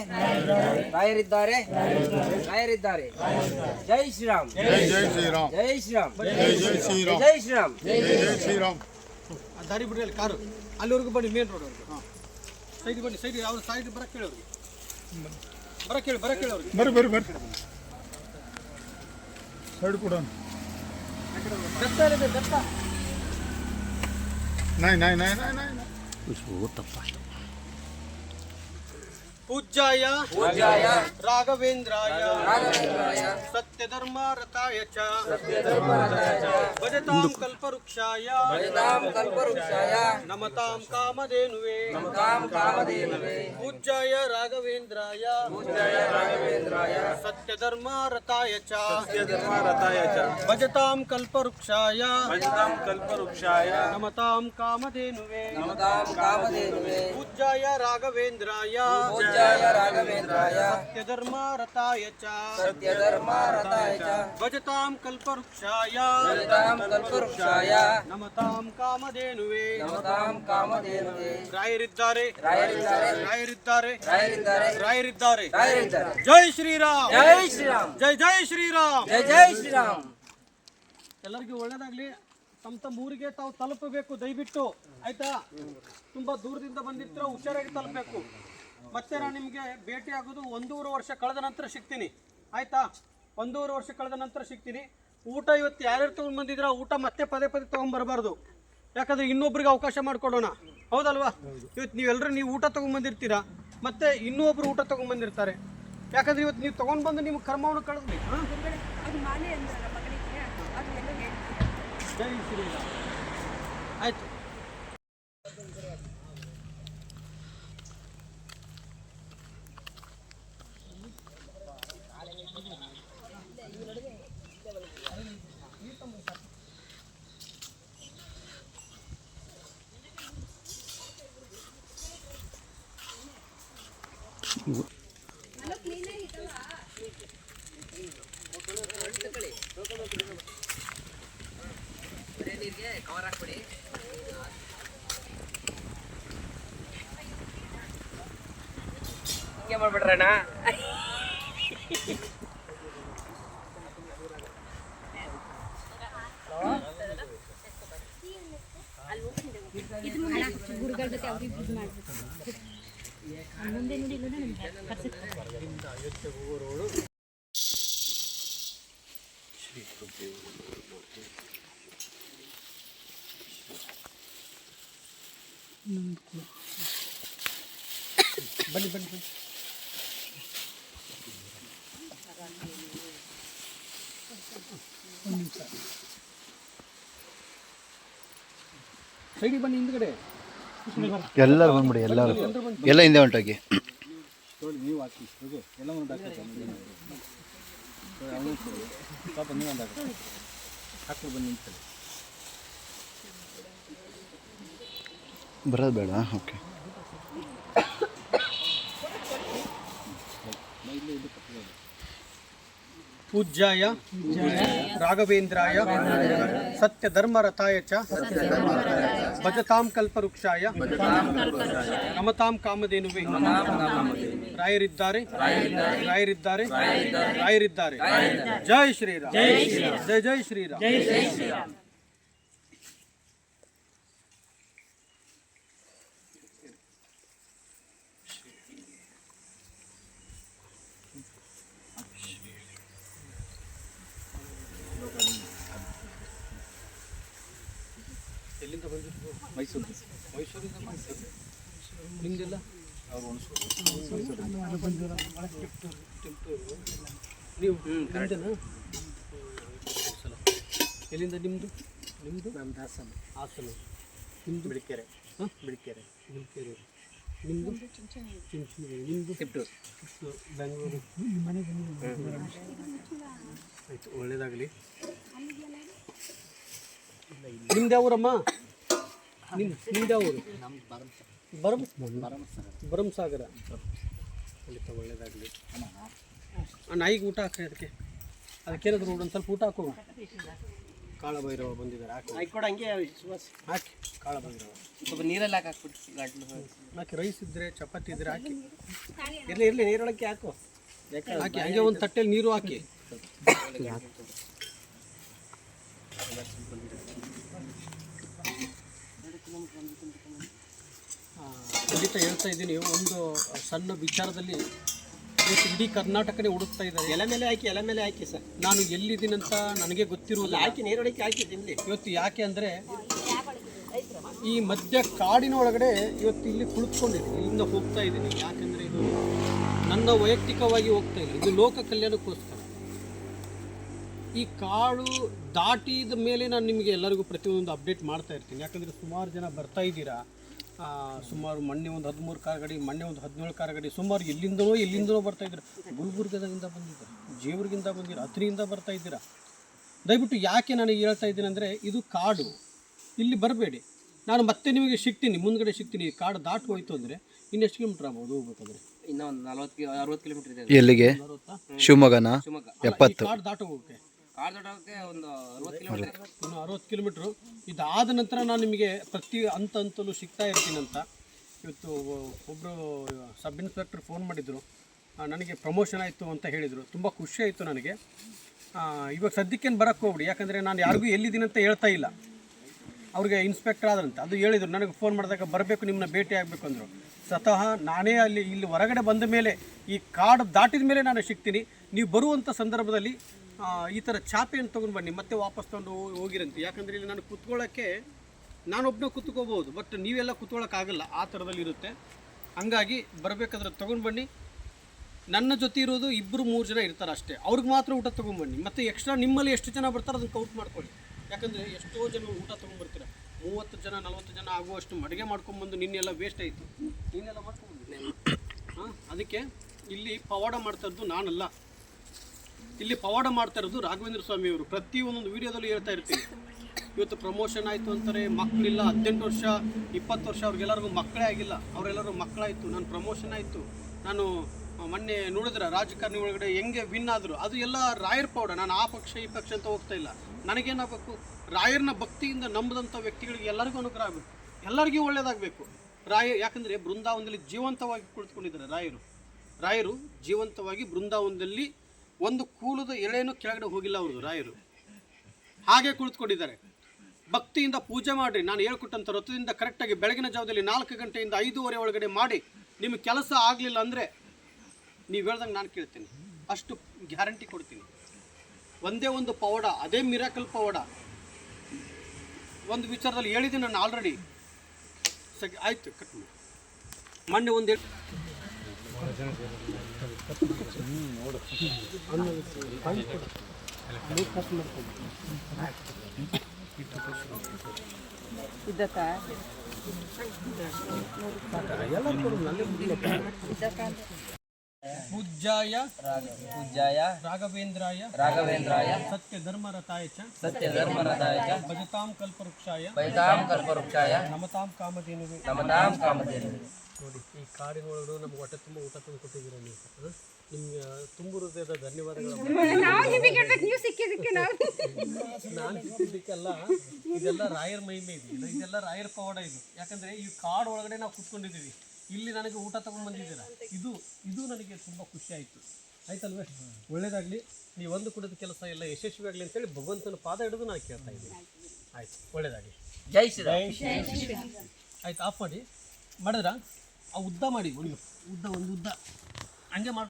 ರಾಯರಿದ್ದಾರೆ ರಾಯರಿದ್ದಾರೆ. ಜೈ ಶ್ರೀರಾಮ್ ಜೈ ಜೈ ಶ್ರೀರಾಮ್ ಜೈ ಶ್ರೀರಾಮ್ ಜೈ ಜೈ ಶ್ರೀರಾಮ್ ಜೈ ಶ್ರೀರಾಮ್ ಜೈ ಜೈ ಶ್ರೀರಾಮ್. ಆ ದಾರಿ ಬಿಡ್ರಿ ಅಲ್ಲಿ ಕಾರು ಅಲ್ಲಿವರೆಗೂ ಬನ್ನಿ, ಮೇನ್ ರೋಡ್ ಅವ್ರಿಗೆ. ಹಾಂ ಸೈಡ್ ಬನ್ನಿ, ಸೈಡ್ ಅವ್ರು ಸೈಡ್ ಬರಕ್ಕೆ ಹೇಳಿ ಅವ್ರಿಗೆ, ಬರಕ್ಕೆ ಹೇಳಿ ಅವ್ರಿಗೆ. ಬರ್ರಿ ಬರ್ರಿ ಬರ್ರಿ ಸೈಡ್ ಕೊಡೋಣ. ಬೆತ್ತ ಇದೆ ಬೆತ್ತ. ನಾಯ್ ನಾಯ್ ನಾಯ್ ನಾಯ್ ನಾಯ್ पूज्याय पूज्याय राघवेन्द्राय राघवेन्द्राय सत्यधर्मरताय च सत्यधर्मरताय च भजतां कल्पवृक्षाय भजतां कल्पवृक्षाय नमतां कामधेनुवे. नमतां कामधेनुवे. पूज्याय राघवेन्द्राय पूज्याय राघवेन्द्राय सत्यधर्मरताय च सत्यधर्मरताय च भजतां कल्पवृक्षाय भजतां कल्पवृक्षाय नमतां कामधेनुवे. नमतां कामधेनुवे. पूज्याय राघवेन्द्राय पूज्याय राघवेन्द्राय सत्यधर्मरताय च सत्यधर्मरताय च भजतां कल्पवृक्षाय भजतां कल्पवृक्षाय नमतां कामधेनुवे. नमतां कामधेनुवे. ರಾಯರಿದ್ದಾರೆ ರಾಯರಿದ್ದಾರೆ ರಾಯರಿದ್ದಾರೆ ರಾಯರಿದ್ದಾರೆ ರಾಯರಿದ್ದಾರೆ. ರಾಯರಿದ್ದಾರೆ. ಜೈ ಶ್ರೀರಾಮ್ ಜೈ ಶ್ರೀರಾಮ್ ಜೈ ಜೈ ಶ್ರೀರಾಮ್. ಜೈ ಜೈ ಶ್ರೀರಾಮ್. ಎಲ್ಲರಿಗೂ ಒಳ್ಳೇದಾಗ್ಲಿ. ತಮ್ಮ ತಮ್ಮ ಊರಿಗೆ ತಾವು ತಲುಪಬೇಕು ದಯವಿಟ್ಟು, ಆಯ್ತಾ? ತುಂಬಾ ದೂರದಿಂದ ಬಂದಿರ್ತೀರ, ಹುಷಾರಾಗಿ ತಲುಪಬೇಕು. ಮತ್ತೆ ನಾನು ನಿಮಗೆ ಭೇಟಿ ಆಗೋದು 1.5 ವರ್ಷ ಕಳೆದ ನಂತರ ಸಿಗ್ತೀನಿ, ಆಯ್ತಾ? 1.5 ವರ್ಷ ಕಳೆದ ನಂತರ ಸಿಗ್ತೀನಿ. ಊಟ ಇವತ್ತು ಯಾರ್ಯಾರು ತೊಗೊಂಡು ಬಂದಿದ್ದೀರಾ, ಊಟ ಮತ್ತೆ ಪದೇ ಪದೇ ತೊಗೊಂಡ್ಬರಬಾರ್ದು. ಯಾಕಂದರೆ ಇನ್ನೊಬ್ರಿಗೆ ಅವಕಾಶ ಮಾಡಿಕೊಡೋಣ, ಹೌದಲ್ವಾ? ಇವತ್ತು ನೀವೆಲ್ಲರೂ ನೀವು ಊಟ ತೊಗೊಂಡ್ಬಂದಿರ್ತೀರಾ, ಮತ್ತೆ ಇನ್ನೊಬ್ರು ಊಟ ತೊಗೊಂಡ್ಬಂದಿರ್ತಾರೆ. ಯಾಕಂದರೆ ಇವತ್ತು ನೀವು ತೊಗೊಂಡು ಬಂದು ನಿಮ್ಮ ಕರ್ಮವನ್ನು ಕಳೆದ್ವಿ. ಜೈ ಶ್ರೀರಾಮ್. ಆಯ್ತು. ಕವರ್ ಹಾಕ್ಬಿಡಿ. ಹಿಂಗೆ ಮಾಡ್ಬಿಟ್ರಣ್ಣ. ಗುರುಗಳ ಜೊತೆ ಅವ್ರಿಗೆ ಇದು ಮಾಡ್ಬೇಕು. ಮುಂದೆ ನೋಡಿ ಬನ್ನಿ ಬನ್ನಿ ಬನ್ನಿ. ಒಂದು ನಿಮಿಷ ಸೈಡಿಗೆ ಬನ್ನಿ, ಹಿಂದ್ಗಡೆ ಎಲ್ಲರೂ ಬಂದ್ಬಿಡಿ, ಎಲ್ಲರೂ ಎಲ್ಲ ಹಿಂದೆ ಹೊಂಟೋಗಿ. ನೀವು ಹಾಕಿ ಎಲ್ಲ ಒಂದು ಹಾಕಿ ಸ್ವಲ್ಪ ನೀವು ಒಂದು ಹಾಕೊಂಡು ಬಂದು ನಿಂತದೆ. ಬರೋದು ಬೇಡ. ಓಕೆ. ಪೂಜ್ಯಾಯ ರಾಘವೇಂದ್ರಾಯ ಸತ್ಯಧರ್ಮರಥಾಯ ಚ ಭಜತಾಂ ಕಲ್ಪವೃಕ್ಷಾಯ ನಮತಾಂ ಕಾಮಧೇನುವೆ. ರಾಯರಿದ್ದಾರೆ, ರಾಯರಿದ್ದಾರೆ, ರಾಯರಿದ್ದಾರೆ. ಜೈ ಶ್ರೀರಾಮ್, ಜೈ ಜೈ ಶ್ರೀರಾಮ್. ಎಲ್ಲಿಂದ ಬಂದಿದ್ದು? ಮೈಸೂರು. ಮೈಸೂರಿಂದ ಬಂದಿದ್ದು. ನಿಮ್ದೆಲ್ಲ ನೀವು ನಿಮ್ದೇನಾ? ಎಲ್ಲಿಂದ ನಿಮ್ಮದು? ನಿಮ್ಮದು ನಮ್ದು ಹಾಸನ. ಹಾಸನ. ನಿಮ್ಮದು ಬಿಳಿಕೆರೆ. ಹಾಂ, ಬಿಳಿಕೆರೆ. ಬಿಳಿಕೆರೆ. ನಿಮ್ಮದು ಚಿಂಚನೂರು. ನಿಮ್ಮದು ತಿಪ್ಟೂರು. ಬೆಂಗಳೂರು. ಆಯಿತು, ಒಳ್ಳೇದಾಗಲಿ. ನಿಮ್ದು ಯಾವ ಊರಮ್ಮ? ನಿಮ್ದು ಯಾವ ಊರು? ಭರಮಸಾಗರ. ಖಂಡಿತ ಒಳ್ಳೇದಾಗಲಿ. ನಾಯಿಗೆ ಊಟ ಹಾಕಿ ಅದಕ್ಕೇನಾದ್ರು ಒಂದು ಸ್ವಲ್ಪ ಊಟ ಹಾಕೋ. ಕಾಳಭೈರವ ಬಂದಿದ್ದಾರೆ, ಹಾಕಿ ಆಯ್ತು ಕೊಡು, ಹಂಗೆ ಹಾಕಿ. ಕಾಳಭೈರವ ಸ್ವಲ್ಪ ನೀರಲ್ಲಿ ಹಾಕ್ಬಿಟ್ಟು ಗಾಡ್ಲು ಹಾಕಿ. ರೈಸ್ ಇದ್ದರೆ ಚಪಾತಿ ಇದ್ದರೆ ಹಾಕಿ. ಇರಲಿ ಇರಲಿ, ನೀರೊಳಕ್ಕೆ ಹಾಕು. ಹಾಕಿ ಹಂಗೆ ಒಂದು ತಟ್ಟೆಯಲ್ಲಿ ನೀರು ಹಾಕಿ. ಖಂಡಿತ ಹೇಳ್ತಾ ಇದ್ದೀನಿ, ಒಂದು ಸಣ್ಣ ವಿಚಾರದಲ್ಲಿ ಇಡೀ ಕರ್ನಾಟಕನೇ ಹುಡುಕ್ತಾ ಇದ್ದಾರೆ. ಎಲೆ ಮೇಲೆ ಹಾಕಿ, ಎಲೆ ಮೇಲೆ ಹಾಕಿ ಸರ್. ನಾನು ಎಲ್ಲಿದ್ದೀನಂತ ನನಗೆ ಗೊತ್ತಿರುವುದಿಲ್ಲ. ಹಾಕಿ, ನೀರೊಳಕ್ಕೆ ಹಾಕಿ ತಿನ್ನಲಿ. ಇವತ್ತು ಯಾಕೆ ಅಂದರೆ ಈ ಮಧ್ಯ ಕಾಡಿನ ಒಳಗಡೆ ಇವತ್ತು ಇಲ್ಲಿ ಕುಳಿತುಕೊಂಡಿದ್ದೀನಿ, ಇಲ್ಲಿಂದ ಹೋಗ್ತಾ ಇದ್ದೀನಿ. ಯಾಕೆಂದರೆ ಇದು ನನ್ನ ವೈಯಕ್ತಿಕವಾಗಿ ಹೋಗ್ತಾ ಇಲ್ಲ, ಇದು ಲೋಕ ಕಲ್ಯಾಣಕ್ಕೋಸ್ಕರ. ಈ ಕಾಡು ದಾಟಿದ ಮೇಲೆ ನಾನು ನಿಮಗೆ ಎಲ್ಲರಿಗೂ ಪ್ರತಿಯೊಂದು ಅಪ್ಡೇಟ್ ಮಾಡ್ತಾ ಇರ್ತೀನಿ. ಯಾಕಂದರೆ ಸುಮಾರು ಜನ ಬರ್ತಾ ಇದ್ದೀರಾ. ಸುಮಾರು ಮೊನ್ನೆ ಒಂದು 13 ಕಾರ್ ಗಾಡಿ, ಮೊನ್ನೆ ಒಂದು 17 ಕಾರ್ ಗಾಡಿ, ಸುಮಾರು ಎಲ್ಲಿಂದನೋ ಬರ್ತಾ ಇದ್ದೀರಾ. ಗುಲ್ಬರ್ಗದಿಂದ ಬಂದಿದ್ದಾರೆ, ಜೇವರ್ಗಿಂದ ಬಂದಿರ, ಹತ್ರಿಯಿಂದ ಬರ್ತಾ ಇದ್ದೀರಾ. ದಯವಿಟ್ಟು ಯಾಕೆ ನಾನು ಹೇಳ್ತಾ ಇದ್ದೀನಿ ಅಂದರೆ, ಇದು ಕಾಡು, ಇಲ್ಲಿ ಬರಬೇಡಿ. ನಾನು ಮತ್ತೆ ನಿಮಗೆ ಸಿಗ್ತೀನಿ, ಮುಂದ್ಗಡೆ ಸಿಗ್ತೀನಿ. ಈ ಕಾಡು ದಾಟಿ ಹೋಯ್ತು ಅಂದರೆ ಇನ್ನೆಷ್ಟು ಕಿಲೋಮೀಟ್ರ್ ಆಗ್ಬೋದು ಹೋಗ್ಬೇಕಾದ್ರೆ? ಇನ್ನೂ ಒಂದು 40-60 ಕಿಲೋಮೀಟರ್ ಇದೆ. ಎಲ್ಲಿಗೆ? ಶಿವಮೊಗ್ಗನ? ಶಿವಮೊಗ್ಗ. 70. ಕಾಡು ದಾಟ ಹೋಗೋಕ್ಕೆ ಕಾರ್ ದೊಡ್ಡಕ್ಕೆ ಒಂದು 60 ಕಿಲೋಮೀಟರ್. ಇನ್ನು 60 ಕಿಲೋಮೀಟ್ರು. ಇದಾದ ನಂತರ ನಾನು ನಿಮಗೆ ಪ್ರತಿ ಹಂತಲೂ ಸಿಗ್ತಾ ಇರ್ತೀನಂತ. ಇವತ್ತು ಒಬ್ಬರು ಸಬ್ ಇನ್ಸ್ಪೆಕ್ಟರ್ ಫೋನ್ ಮಾಡಿದರು, ನನಗೆ ಪ್ರಮೋಷನ್ ಆಯಿತು ಅಂತ ಹೇಳಿದರು. ತುಂಬ ಖುಷಿ ಆಯಿತು ನನಗೆ. ಇವಾಗ ಸದ್ಯಕ್ಕೇನು ಬರೋಕ್ಕೆ ಹೋಗ್ಬಿಡಿ, ಯಾಕಂದರೆ ನಾನು ಯಾರಿಗೂ ಎಲ್ಲಿದ್ದೀನಿ ಅಂತ ಹೇಳ್ತಾ ಇಲ್ಲ. ಅವ್ರಿಗೆ ಇನ್ಸ್ಪೆಕ್ಟರ್ ಆದ್ರಂತೆ, ಅದು ಹೇಳಿದರು. ನನಗೆ ಫೋನ್ ಮಾಡಿದಾಗ ಬರಬೇಕು, ನಿಮ್ಮನ್ನ ಭೇಟಿ ಆಗಬೇಕು ಅಂದರು. ಸ್ವತಃ ನಾನೇ ಇಲ್ಲಿ ಹೊರಗಡೆ ಬಂದ ಮೇಲೆ, ಈ ಕಾಡು ದಾಟಿದ ಮೇಲೆ ನಾನು ಸಿಗ್ತೀನಿ. ನೀವು ಬರುವಂಥ ಸಂದರ್ಭದಲ್ಲಿ ಈ ಥರ ಚಾಪೆಯನ್ನು ತೊಗೊಂಡು ಬನ್ನಿ, ಮತ್ತೆ ವಾಪಸ್ ತಗೊಂಡು ಹೋಗಿರಂತೆ. ಯಾಕಂದರೆ ಇಲ್ಲಿ ನಾನು ಕುತ್ಕೊಳ್ಳೋಕ್ಕೆ ನಾನೊಬ್ಬನೇ ಕುತ್ಕೋಬೋದು, ಬಟ್ ನೀವೆಲ್ಲ ಕುತ್ಕೊಳ್ಳೋಕ್ಕಾಗಲ್ಲ, ಆ ಥರದಲ್ಲಿ ಇರುತ್ತೆ. ಹಂಗಾಗಿ ಬರಬೇಕಾದ್ರೆ ತೊಗೊಂಡು ಬನ್ನಿ. ನನ್ನ ಜೊತೆ ಇರೋದು 2-3 ಜನ ಇರ್ತಾರೆ ಅಷ್ಟೇ, ಅವ್ರಿಗೆ ಮಾತ್ರ ಊಟ ತೊಗೊಂಡ್ಬನ್ನಿ. ಮತ್ತು ಎಕ್ಸ್ಟ್ರಾ ನಿಮ್ಮಲ್ಲಿ ಎಷ್ಟು ಜನ ಬರ್ತಾರೆ ಅದನ್ನು ಕೌಂಟ್ ಮಾಡ್ಕೊಳ್ಳಿ. ಯಾಕಂದರೆ ಎಷ್ಟೋ ಜನ ಊಟ ತೊಗೊಂಡ್ಬರ್ತೀರ, 30 ಜನ 40 ಜನ ಆಗುವಷ್ಟು ಅಡುಗೆ ಮಾಡ್ಕೊಂಬಂದು ನಿನ್ನೆಲ್ಲ ವೇಸ್ಟ್ ಆಯಿತು, ನೀನೆಲ್ಲ ಮಾಡ್ಕೊಂಡ್ಬಂದಿಲ್ಲ. ಅದಕ್ಕೆ ಇಲ್ಲಿ ಪವಾಡ ಮಾಡ್ತಾ ಇರೋದು ನಾನಲ್ಲ, ಇಲ್ಲಿ ಪವಾಡ ಮಾಡ್ತಾ ಇರೋದು ರಾಘವೇಂದ್ರ ಸ್ವಾಮಿಯವರು. ಪ್ರತಿಯೊಂದೊಂದು ವೀಡಿಯೋದಲ್ಲೂ ಹೇಳ್ತಾ ಇರ್ತೀನಿ. ಇವತ್ತು ಪ್ರಮೋಷನ್ ಆಯಿತು ಅಂತಾರೆ, ಮಕ್ಕಳಿಲ್ಲ, 18 ವರ್ಷ 20 ವರ್ಷ ಅವ್ರಿಗೆಲ್ಲರಿಗೂ ಮಕ್ಕಳೇ ಆಗಿಲ್ಲ, ಅವರೆಲ್ಲರೂ ಮಕ್ಕಳಾಯಿತು. ನಾನು ಪ್ರಮೋಷನ್ ಆಯಿತು. ನಾನು ಮೊನ್ನೆ ನೋಡಿದ್ರೆ ರಾಜಕಾರಣಿ ಒಳಗಡೆ ಹೆಂಗೆ ವಿನ್ ಆದರು, ಅದು ಎಲ್ಲ ರಾಯರ್ ಪೌಡ. ನಾನು ಆ ಪಕ್ಷ ಈ ಪಕ್ಷ ಅಂತ ಹೋಗ್ತಾ ಇಲ್ಲ. ನನಗೇನಾಗಬೇಕು, ರಾಯರ್ನ ಭಕ್ತಿಯಿಂದ ನಂಬದಂಥ ವ್ಯಕ್ತಿಗಳಿಗೆ ಎಲ್ಲರಿಗೂ ಅನುಗ್ರಹ ಆಗಬೇಕು, ಎಲ್ಲರಿಗೂ ಒಳ್ಳೆಯದಾಗಬೇಕು. ಯಾಕಂದರೆ ಬೃಂದಾವನದಲ್ಲಿ ಜೀವಂತವಾಗಿ ಕುಳಿತುಕೊಂಡಿದ್ದಾರೆ ರಾಯರು ಜೀವಂತವಾಗಿ ಬೃಂದಾವನದಲ್ಲಿ ಒಂದು ಕೂಲದ ಎಳೆನೂ ಕೆಳಗಡೆ ಹೋಗಿಲ್ಲ ಅವರು. ರಾಯರು ಹಾಗೆ ಕುಳಿತುಕೊಂಡಿದ್ದಾರೆ. ಭಕ್ತಿಯಿಂದ ಪೂಜೆ ಮಾಡಿರಿ. ನಾನು ಹೇಳ್ಕೊಟ್ಟಂಥ ರಥದಿಂದ ಕರೆಕ್ಟಾಗಿ ಬೆಳಗಿನ ಜಾವದಲ್ಲಿ 4 ಗಂಟೆಯಿಂದ 5:30 ಒಳಗಡೆ ಮಾಡಿ. ನಿಮಗೆ ಕೆಲಸ ಆಗಲಿಲ್ಲ ಅಂದರೆ ನೀವು ಹೇಳ್ದಂಗೆ ನಾನು ಕೇಳ್ತೀನಿ, ಅಷ್ಟು ಗ್ಯಾರಂಟಿ ಕೊಡ್ತೀನಿ. ಒಂದೇ ಒಂದು ಪವಾಡ, ಅದೇ ಮಿರಾಕಲ್ ಪವಾಡ. ಒಂದು ವಿಚಾರದಲ್ಲಿ ಹೇಳಿದ್ದೀನಿ ನಾನು ಆಲ್ರೆಡಿ. ಆಯಿತು, ಕಟ್ ಮಾಡಿ. ಮೊನ್ನೆ ಒಂದು ಪೂಜ್ಯಾಯ ಪೂಜ್ಯಾಯ ರಾಘವೇಂದ್ರಾಯ ರಾಘವೇಂದ್ರಾಯ ಸತ್ಯ ಧರ್ಮರತಾಯ ಚ ಸತ್ಯಧರ್ಮರತಾಯ ಚ ಭಜತಾಂ ಕಲ್ಪವೃಕ್ಷಾಯ ಭಜತಾಂ ಕಲ್ಪವೃಕ್ಷಾಯ ನಮತಾಂ ಕಾಮಧೇನುವೆ. ನಮತಾಂ ಕಾಮಧೇನುವೆ. ನೋಡಿ, ಈ ಕಾಡಿನೊಳಗಡೆ ನಮ್ಗೆ ಹೊಟ್ಟೆ ತುಂಬ ಊಟ ತಂದು ಕೊಟ್ಟಿದ್ದೀರ ನೀವು. ನಿಮ್ಗೆ ತುಂಬ ಹೃದಯದ ಧನ್ಯವಾದಗಳು. ನಾನು ಸಿಕ್ಕಿದ್ದಕ್ಕೆಲ್ಲ ಇದೆಲ್ಲ ರಾಯರ ಮಹಿಮೆ ಇದೆ, ಇದೆಲ್ಲ ರಾಯರ ಪವಾಡ ಇದು. ಯಾಕಂದರೆ ಈ ಕಾಡು ಒಳಗಡೆ ನಾವು ಕೂತ್ಕೊಂಡಿದ್ದೀವಿ, ಇಲ್ಲಿ ನನಗೆ ಊಟ ತೊಗೊಂಡು ಬಂದಿದ್ದೀರಾ. ಇದು ನನಗೆ ತುಂಬ ಖುಷಿ ಆಯಿತು. ಆಯ್ತಲ್ವೇ? ಒಳ್ಳೇದಾಗಲಿ. ನೀವು ಒಂದು ಕುಡಿದ ಕೆಲಸ ಎಲ್ಲ ಯಶಸ್ವಿ ಆಗಲಿ ಅಂತೇಳಿ ಭಗವಂತನ ಪಾದ ಹಿಡಿದು ನಾನು ಕೇಳ್ತಾ ಇದ್ದೀನಿ. ಆಯ್ತು, ಒಳ್ಳೇದಾಗಲಿ. ಜೈ ಶ್ರೀರಾಮ್. ಆಯ್ತು, ಆಫ್ ಮಾಡಿದ್ರಾ? ಆ ಉದ್ದ ಮಾಡಿ, ಒಂದು ಉದ್ದ ಹಂಗೆ ಮಾಡಿ.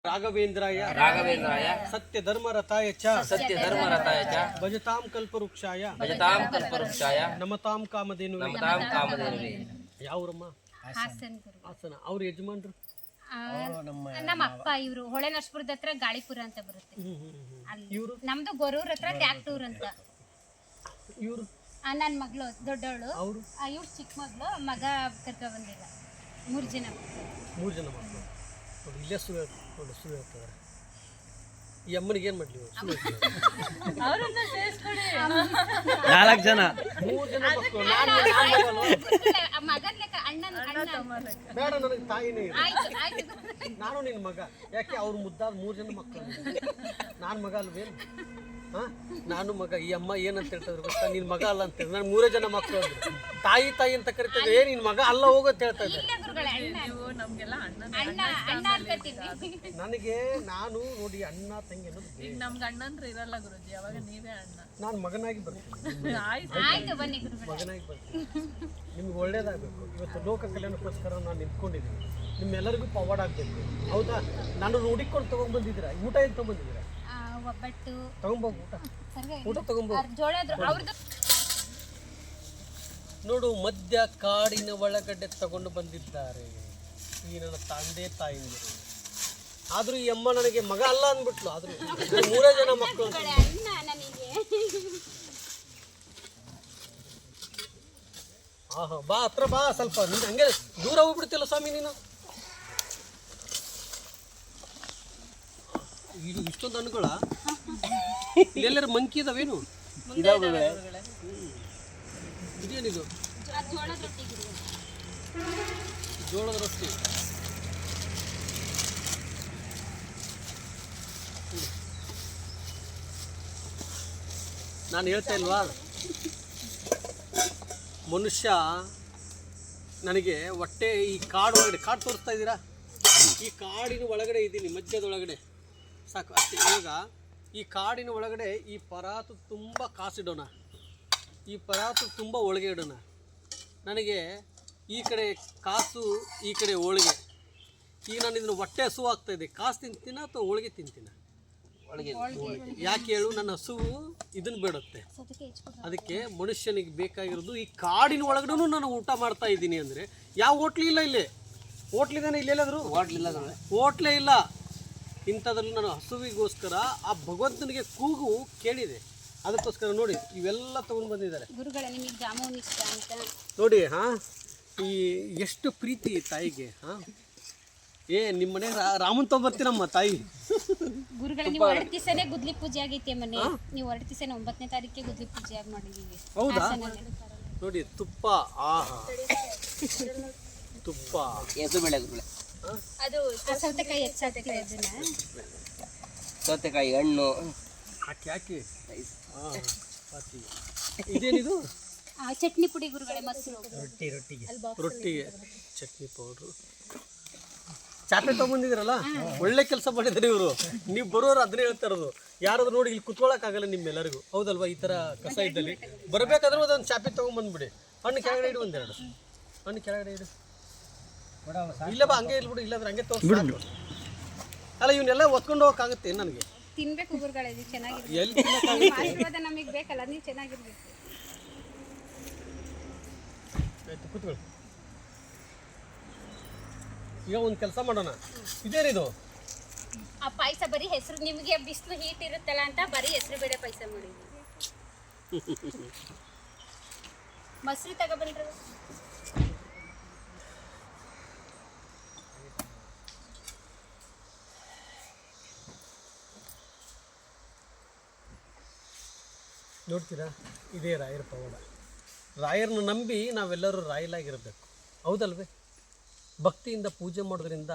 ರಾಘವೇಂದ್ರಾಯ ರಾಘವೇಂದ್ರಾಯ ಸತ್ಯ ಧರ್ಮರತಾಯ ಚ ಸತ್ಯಧರ್ಮರತಾಯ ಚ ಭಜತಾಂ ಕಲ್ಪವೃಕ್ಷಾಯ ಭಜತಾಂ ಕಲ್ಪವೃಕ್ಷಾಯ ನಮತಾಂ ಕಾಮಧೇನುವೆ. ನಮತಾಂ ಕಾಮಧೇನುವೆ. ಯಾವ್ರಮ್ಮ? ಹಾಸನ್ ಗುರು. ಹಾಸನ. ಅವ್ರ ಯಜಮಾನ್ರು ನಮ್ಮ ಅಪ್ಪ ಇವರು ಹೊಳೆ ನರಸೀಪುರದ ಹತ್ರ ಗಾಳಿಪುರ ಅಂತ ಬರುತ್ತೆ ಅಲ್ಲಿ. ನಮ್ದು ಗೊರೂರ್ ಹತ್ರ ಟ್ಯಾಕ್ಟೂರ್ ಅಂತ. ಇವರು ನನ್ನ ಮಗಳು ದೊಡ್ಡವಳು, ಅವರು ಇವ್ರು ಚಿಕ್ಕ ಮಗಳು, ಮಗ ಕರ್ಕ ಬಂದಿಲ್ಲ. 3 ಜನ ಮಕ್ಕಳು. 3 ಜನ ಮಕ್ಕಳು. ನೋಡಿ, ಇಲ್ಲೇ ಸುಳ್ಳು ಹೇಳ್ತಾರೆ. ಈ ಅಮ್ಮನಿಗೆ ಏನು ಮಾಡಲಿ? 4 ಜನ. 3 ಜನ ಮಕ್ಕಳು. ಮಗನ್ ಲೆಕ್ಕ ಅಣ್ಣನ ಬೇಡ, ನನಗೆ ತಾಯಿನೇ ಇದೆ. ಆಯ್ತು ಆಯ್ತು. ನಾನು ನಿನ್ನ ಮಗ. ಯಾಕೆ ಅವ್ರು ಮುದ್ದಾದ 3 ಜನ ಮಕ್ಕಳು, ನಾನು ಮಗ ಅಲ್ವೇನು? ಹಾಂ, ನಾನು ಮಗ. ಈ ಅಮ್ಮ ಏನಂತ ಹೇಳ್ತಿದ್ರು ಗೊತ್ತಾ? ನಿನ್ನ ಮಗ ಅಲ್ಲ ಅಂತ. ನಾನು 3 ಜನ ಮಕ್ಕಳು ಅಂದ್ರು. ತಾಯಿ ಅಂತ ಕರಿತಿದ್ರು. ನಿನ್ನ ಮಗ ಅಲ್ಲ, ಹೋಗೋದು ಹೇಳ್ತಾ ಇದ್ದೆ. ಅಣ್ಣ ಅನ್ಕೋತೀವಿ. ನನಗೆ ನಾನು ನೋಡಿ, ಅಣ್ಣ ತಂಗಿ ಅನ್ನೋದು ನಮ್ಗೆ ಅಣ್ಣಂದ್ರೆ ಇರಲ್ಲ ಗುರುಜಿ, ಅವಾಗ ನೀವೇ ಅಣ್ಣ. ನಾನು ಮಗನಾಗಿ ಬರ್ತೀನಿ. ಆಯ್ತು, ಬನ್ನಿ ಗುರುಗಳೇ. ಮಗನಾಗಿ ಬರ್ತೀನಿ. ನಿಮ್ಗೆ ಒಳ್ಳೇದಾಗಬೇಕು. ಇವತ್ತು ಲೋಕ ಕಲ್ಯಾಣಕ್ಕೋಸ್ಕರ ನಾನು ನಿಂತ್ಕೊಂಡಿದ್ದೀನಿ. ನಿಮ್ಮೆಲ್ಲರಿಗೂ ಪವಾಡ ಆಗಬೇಕು. ಹೌದಾ? ನಾನು ನೋಡಿಕೊಂಡು ತೊಗೊಂಡ್ಬಂದಿದ್ದೀರಾ. ಊಟ ಏನು ತೊಗೊಂಬಂದಿದ್ದೀರಾ? ಒಬ್ಬಟ್ಟು ತೊಗೊಂಬೋಗು. ಊಟ ತೊಗೊಂಬೋಗು. ಜೋಳ ಅವ್ರದ್ದು. ನೋಡು, ಮಧ್ಯ ಕಾಡಿನ ಒಳಗಡೆ ತಗೊಂಡು ಬಂದಿದ್ದಾರೆ ಈ ನನ್ನ ತಂದೆ ತಾಯಿಂದಿರು. ಆದರೂ ಈ ಅಮ್ಮ ನನಗೆ ಮಗ ಅಲ್ಲ ಅಂದ್ಬಿಟ್ಲು. ಆದರೂ 3 ಜನ ಮಕ್ಕಳು. ಅಣ್ಣ ನನಗೆ. ಆಹಾ, ಬಾ, ಹತ್ರ ಬಾ. ಸ್ವಲ್ಪ ನೀನು ಹಂಗೆ ದೂರ ಹೋಗ್ಬಿಡ್ತಿಲ್ಲ ಸ್ವಾಮಿ ನೀನು. ಇದು ಇಷ್ಟೊಂದು ಹಣ್ಣುಗಳ ಇಲ್ಲೆಲ್ಲರೂ ಮಂಕಿ ಇದಾವೇನು? ಇದೇನಿದು? ಜೋಳದ ರೊಟ್ಟಿ. ನಾನು ಹೇಳ್ತಾ ಇಲ್ವಾ, ಮನುಷ್ಯ ನನಗೆ ಹೊಟ್ಟೆ ಈ ಕಾಡು ಒಳಗಡೆ, ಕಾಡು ತೋರಿಸ್ತಾ ಇದ್ದೀರಾ? ಈ ಕಾಡಿನ ಒಳಗಡೆ ಇದ್ದೀನಿ, ಮಧ್ಯದೊಳಗಡೆ. ಸಾಕು ಅಷ್ಟೇ. ಇವಾಗ ಈ ಕಾಡಿನ ಒಳಗಡೆ ಈ ಪರಾತು ತುಂಬ ಕಾಸಿಡೋಣ, ಈ ಪರಾತು ತುಂಬ ಹೋಳಿಗೆ ಇಡೋಣ. ನನಗೆ ಈ ಕಡೆ ಕಾಸು, ಈ ಕಡೆ ಹೋಳಿಗೆ. ಈಗ ನಾನು ಇದನ್ನು ಹೊಟ್ಟೆ ಹಸು ಆಗ್ತಾಯಿದೆ. ಕಾಸು ತಿಂತೀನ ಅಥವಾ ಹೋಳಿಗೆ ತಿಂತೀನ? ಒಳಗೆ ಯಾಕೆ ಹೇಳು? ನನ್ನ ಹಸುವು ಇದನ್ನು ಬೇಡುತ್ತೆ. ಅದಕ್ಕೆ ಮನುಷ್ಯನಿಗೆ ಬೇಕಾಗಿರೋದು ಈ ಕಾಡಿನ ಒಳಗಡೆ ನಾನು ಊಟ ಮಾಡ್ತಾ ಇದ್ದೀನಿ ಅಂದರೆ, ಯಾವ ಹೋಟ್ಲಿ ಇಲ್ಲ ಇಲ್ಲಿ. ಹೋಟ್ಲಿದಾನೆ ಇಲ್ಲೆಲ್ಲಾದರೂ? ಹೋಟ್ಲೇ ಇಲ್ಲ. ಇಂಥದ್ರಲ್ಲಿ ನಾನು ಹಸುವಿಗೋಸ್ಕರ ಆ ಭಗವಂತನಿಗೆ ಕೂಗು ಕೇಳಿದೆ. ಅದಕ್ಕೋಸ್ಕರ ನೋಡಿ ಇವೆಲ್ಲ ತೊಗೊಂಡು ಬಂದಿದ್ದಾರೆ. ಗುರುಗಳೇ, ನಿಮಗೆ ಜಾಮೂನ್ ಇಷ್ಟ ಅಂತ ನೋಡಿ. ಹಾಂ, ಈ ಎಷ್ಟು ಪ್ರೀತಿ ತಾಯಿಗೆ. ಹಾಂ, ನಿಮ್ಮ ಮನೆ ರಾಮನ್ ತೊಗೊಂಬರ್ತೀನಮ್ಮ ತಾಯಿ. ಗುರುಗಳೇ, ನೀವು ಹೊರಟ ದಿವಸನೇ ಗುದ್ಲಿ ಪೂಜೆ ಆಗೈತೆ ಮನೆ. ನೀವು ಹೊರಟ ದಿವಸ 9ನೇ ತಾರೀಕಿಗೆ ಗುದ್ಲಿ ಪೂಜೆ ಆಗಿ ಮಾಡಿದ್ದೀವಿ. ಹೌದಾ? ನೋಡಿ, ತುಪ್ಪ. ಆಹಾ, ತುಪ್ಪ. ಹೆಸರುಬೇಳೆ ಗುರುಗಳೇ. ಅದು ಸೌತೆಕಾಯಿ ಹೆಚ್ಚಾಗ್ತದೆ. ಅದನ್ನ ಸೌತೆಕಾಯಿ ಹಣ್ಣು ಹಾಕಿ. ಇದೇನಿದು? ಚಟ್ನಿ ಪುಡಿ ಗುರುಗಳೇ, ಮೊಸರು. ರೊಟ್ಟಿಗೆ ಚಟ್ನಿ ಪೌಡ್ರು. ಚಾಪೆ ತೊಗೊಂಬಂದಿದ್ದೀರಲ್ಲ, ಒಳ್ಳೆ ಕೆಲಸ ಮಾಡಿದ್ದಾರೆ ಇವರು. ನೀವು ಬರೋರು ಅದನ್ನೇ ಹೇಳ್ತಾ ಇರೋದು. ಯಾರಾದ್ರೂ ನೋಡಿ ಇಲ್ಲಿ ಕುತ್ಕೊಳ್ಳೋಕ್ಕಾಗಲ್ಲ ನಿಮ್ಮೆಲ್ಲರಿಗೂ. ಹೌದಲ್ವಾ? ಈ ಥರ ಕಸ ಇದ್ದಲ್ಲಿ ಬರಬೇಕಾದ್ರೆ ಅದೊಂದು ಚಾಪೆ ತೊಗೊಂಬಂದ್ಬಿಡಿ. ಹಣ್ಣು ಕೆಳಗಡೆ ಇಡು, 1 2 ಹಣ್ಣು ಕೆಳಗಡೆ ಇಡು. ಇಲ್ಲ ಬಾ, ಹಂಗೆ ಇಲ್ಬಿಡು. ಇಲ್ಲಾಂದ್ರೆ ಹಂಗೆ ತೋರಿಸ್ಬಿಡು. ಅಲ್ಲ, ಇವನ್ನೆಲ್ಲ ಒತ್ಕೊಂಡು ಹೋಗೋಕ್ಕಾಗುತ್ತೆ ನನಗೆ? ತಿನ್ಬೇಕು ಗುರುಗಳೇ, ಇದು ಚೆನ್ನಾಗಿರುತ್ತೆ. ಎಲ್ಲಿ ತಿನ್ನೋಕ್ಕಾಗುತ್ತೆ? ಆಶೀರ್ವಾದ ನಮಗೆ ಬೇಕಲ್ಲ, ನೀವು ಚೆನ್ನಾಗಿರ್ಬೇಕು. ಆಯ್ತು, ಕೂತ್ಕೊಳ್ಳಿ. ಈಗ ಒಂದು ಕೆಲಸ ಮಾಡೋಣ. ಇದೇನಿದು? ಆ ಪಾಯಸ ಬರೀ ಹೆಸರು, ನಿಮಗೆ ಬಿಸಿಲು ಹೀಟ್ ಇರುತ್ತಲ್ಲ ಅಂತ ಬರೀ ಹೆಸರು ಬೇಳೆ ಪಾಯಸ ಮಾಡಿದ್ವಿ. ಮೊಸರು ತಗೊಬಂದ್ರೆ ನೋಡ್ತೀರಾ, ಇದೇ ರಾಯರ ಪವಾಡ. ರಾಯರನ್ನ ನಂಬಿ ನಾವೆಲ್ಲರೂ ರಾಯಲಾಗಿರಬೇಕು, ಹೌದಲ್ವೇ? ಭಕ್ತಿಯಿಂದ ಪೂಜೆ ಮಾಡೋದ್ರಿಂದ